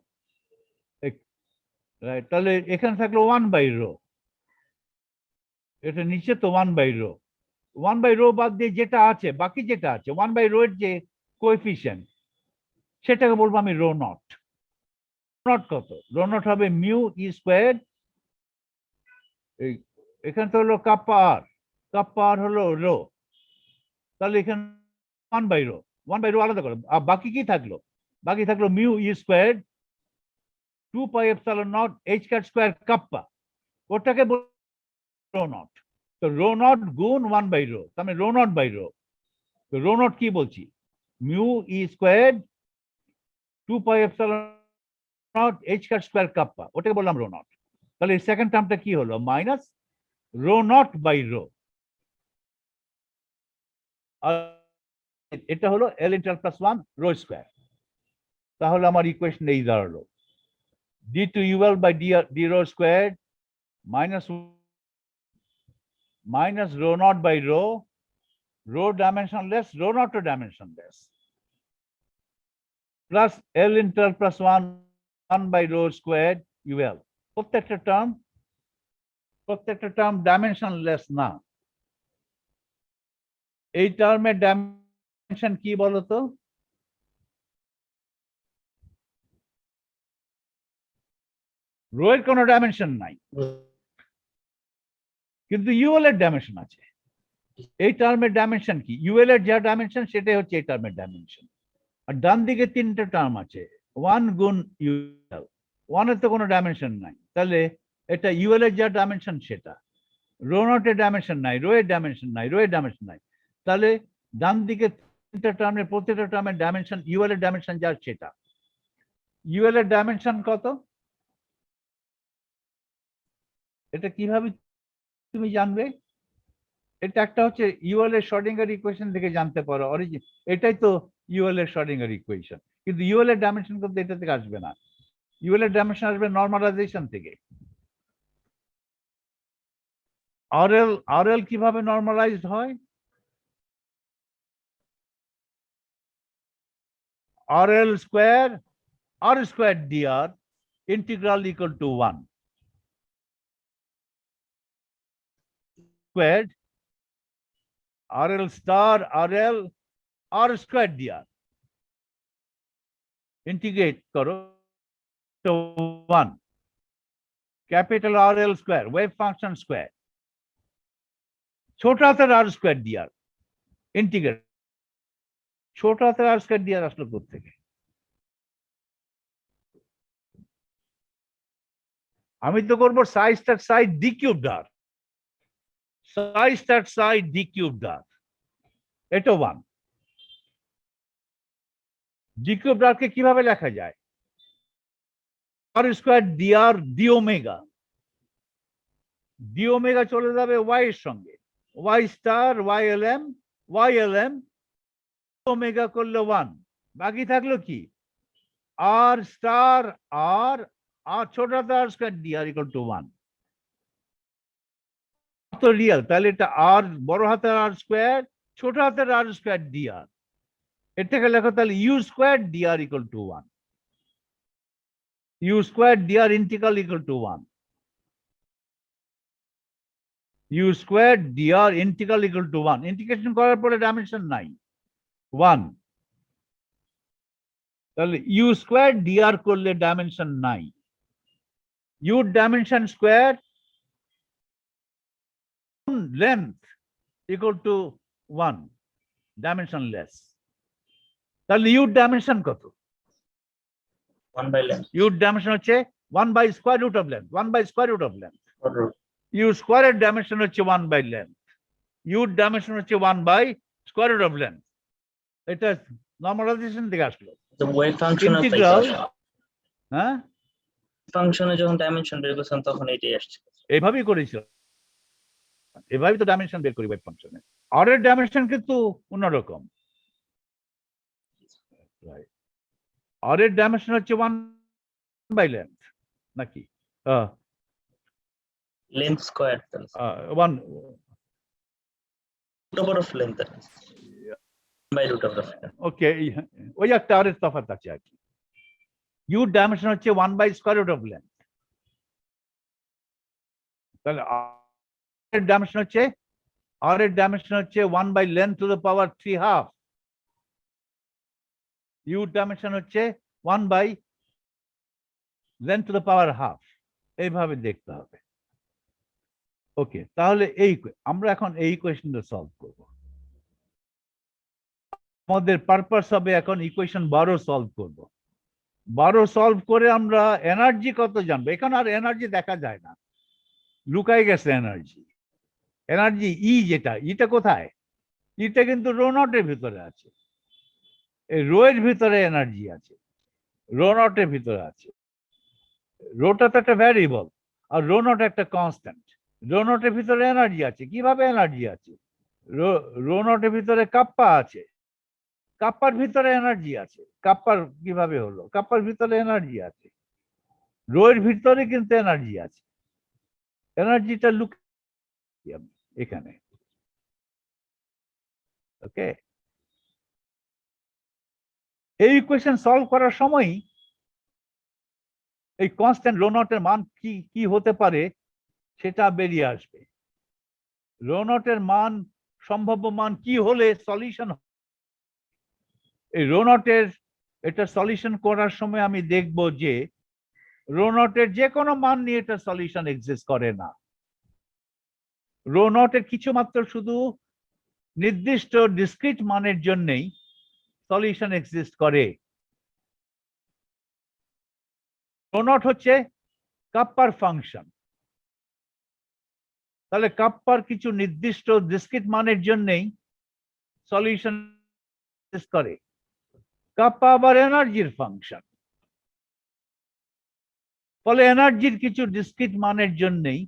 তাহলে এখানে থাকলো 1 বাই রো, এটা নিচে তো 1 বাই রো, 1 বাই রো বাদ দিয়ে যেটা আছে, বাকি যেটা আছে 1 বাই রো এর যে কোএফিসিয়েন্ট সেটাকে বলবো আমি রো নট। নট কত? রো নট হবে মিউ ই স্কোয়ার, এখানে তো হলো কাপ্পা আর হলো রো, তাহলে এখানে 1 বাই রো, 1 বাই রো আলাদা করো, আর বাকি কি থাকলো? বাকি থাকলো mu E square 2 pi epsilon not H square kappa, ওটাকে রো নট। তো রো নট গুণ 1 বাই রো, তার মানে রো নট বাই রো। তো রো নট কি বলছি? Mu E square 2 pi epsilon not H square kappa, ওটাকে বললাম রো নট। তাহলে এই সেকেন্ড টার্মটা কি হলো? Minus rho not by rho, আর এটা হলো L into plus 1 rho square. তাহলে আমার ইকুয়েশন এই দাঁড়ালো D two UL by D rho square minus rho not by rho, rho dimensionless, rho not dimensionless, plus L into plus 1 by rho square UL. প্রত্যেকটা term dimensionless না। এই টার্মের dimension কি বলতো? রো এর কোনো ডাইমেনশন নাই, কিন্তু ইউএল এর ডাইমেনশন আছে। এই টার্মের ডাইমেনশন কি? ইউএল এর যা ডাইমেনশন সেটাই হচ্ছে এই টার্মের ডাইমেনশন। আর ডান দিকে 3টে টার্ম আছে, 1 গুণ ইউএল, 1 এর তো কোনো ডাইমেনশন নাই, তাহলে এটা ইউএল এর যা ডাইমেনশন সেটা। রো নট এর ডাইমেনশন নাই, রো এর ডাইমেনশন নাই, রো এর ডাইমেনশন নাই, তাহলে ডান দিকে 3টে টার্মের প্রত্যেকটা টার্মের ডাইমেনশন ইউএল এর ডাইমেনশন যা সেটা। ইউএল এর ডাইমেনশন কত? এটা কিভাবে তুমি জানবে? এটা একটা হচ্ছে ইউএল এর শ্রোডিঙ্গার ইকুয়েশন থেকে জানতে পারো, অরিজিন এটাই তো ইউএল এর শ্রোডিঙ্গার ইকুয়েশন, কিন্তু ইউএল এর ডাইমেনশন কিন্তু এটা থেকে আসবে না, ইউএল এর ডাইমেনশন আসবে নরমালাইজেশন থেকে। আরএল কিভাবে নরমালাইজড হয়? RL square R square DR integral equal to 1 square RL star RL R square dr integrate करो तो 1 capital RL square wave function square छोटा सा R square dr integrate छोटा सा R square dr আসলো কোথা থেকে? আমি তো করব psi star psi d cubed r psi star psi d cubed r এটা 1 d cubed r কে কিভাবে লেখা যায়? R square dr d omega চলে যাবে y এর সঙ্গে, y star ylm omega করলে 1, বাকি থাকলো কি? r star r আর ছোট হাতের r square dr equal to 1 তো রিয়েল, তাহলে এটা r বড় হাতের r square ছোট হাতের r square dr, এটাকে লেখো তাহলে u square dr equal to 1, u square dr integral equal to 1, u square dr integral equal to 1, integration করার পরে ডাইমেনশন নাই 1, তাহলে ইউ স্কোয়ার ডিআর করলে ডাইমেনশন নাই, U dimension square length equal to 1 dimensionless. তাহলে ইউর ডাইমেনশন কত? 1 by length ইউর ডাইমেনশন হচ্ছে 1 by square root of length, 1 by square root of length. or root. U স্কোয়ারের ডাইমেনশন হচ্ছে 1 বাই লেন্থ, ইউর ডাইমেনশন হচ্ছে 1 by square root of length. এটা নর্মালাইজেশন থেকে আসলো। The wave function of integral, হ্যাঁ ফাংশনে যখন ডাইমেনশন বের করছেন তখন এটাই আসছে। এইভাবেই করেছিল, এভাবেই তো ডাইমেনশন বের করি ওয়েভ ফাংশনে। আর এর ডাইমেনশন কিন্তু অন্যরকম। আর এর ডাইমেনশন হচ্ছে 1 বাই লেন্থ নাকি length square 1 root over of length by root over of length. ওকে, ওই একটা আর এর তফাৎ আছে আর কি। ইউ ডাইমেনশন হচ্ছে 1 by square root of length. তাহলে আর এর ডাইমেনশন হচ্ছে 1 by length to the power 3/2। U dimension হচ্ছে 1 by length to the power half. এইভাবে দেখতে হবে। ওকে, তাহলে আমরা এখন এই ইকুয়েশনটা সলভ করব। আমাদের পারপাস হবে এখন ইকুয়েশন 12 সলভ করব। 12 সলভ করে আমরা এনার্জি কত জানবো। এখানে আর এনার্জি দেখা যায় না, লুকাই গেছে এনার্জি। এনার্জি ই যেটা, ইটা কোথায়? ইটা কিন্তু রো নটের ভিতরে আছে। এই রো এর ভিতরে এনার্জি আছে, রো নটের ভিতরে আছে। রোটা তো একটা ভ্যারিয়েবল আর রো নট একটা কনস্ট্যান্ট। রো নটের ভিতরে এনার্জি আছে। কিভাবে এনার্জি আছে? রো নটের ভিতরে কাপ্পা আছে, কাপ্পার ভিতরে এনার্জি আছে। কাপ্পার কিভাবে হলো? কাপ্পার ভিতরে এনার্জি আছে, রো এর ভিতরে কিন্তু এনার্জি আছে। এনার্জিটা এখানে। ওকে, এই ইকুয়েশন সলভ করার সময় এই কনস্ট্যান্ট রো নটের মান কি হতে পারে সেটা বেরিয়ে আসবে। রো নটের মান, সম্ভাব্য মান কি হলে সলিউশন। এই রো নটের এটা সলিউশন করার সময় আমি দেখব যে রো নটের যে কোনো মান নিয়ে এটা সলিউশন এক্সিস্ট করে না। রো নটের কিছু মাত্র শুধু নির্দিষ্ট ডিসক্রিট মানের জন্যই সলিউশন এক্সিস্ট করে। রো নট হচ্ছে কাপ্পার ফাংশন। তাহলে কাপ্পার কিছু নির্দিষ্ট ডিসক্রিট মানের জন্যই সলিউশন এক্সিস্ট করে। কাপ্পা আবার এনার্জির ফাংশন, ফলে এনার্জির কিছু ডিসক্রিট মানের জন্যই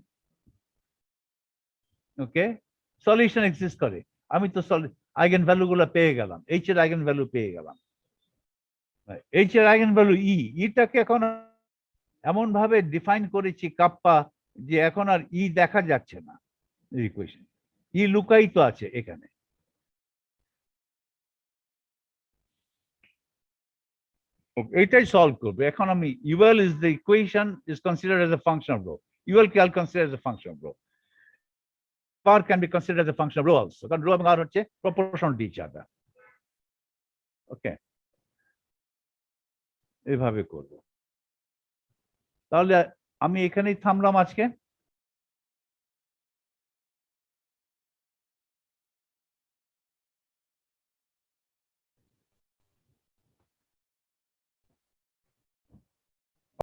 ওকে সলিউশন এক্সিস্ট করে। আমি তো আইগেন ভ্যালু গুলো পেয়ে গেলাম, এইচ এর আইগেন ভ্যালু পেয়ে গেলাম। এইচ এর আইগেন ভ্যালু ইটাকে এখন এমন ভাবে ডিফাইন করেছি কাপ্পা যে এখন আর দেখা যাচ্ছে না। ইকুয়েশন লুকায়িত আছে এখানে। এটাই সলভ করবে এখন আমি। UL is the equation is considered as a function of rho. UL can consider as a function of rho. Power can be considered as a function of rho also. কারণ rho এবং r হচ্ছে proportional to each other. ওকে, এইভাবে করব। তাহলে আমি এখানেই থামলাম আজকে।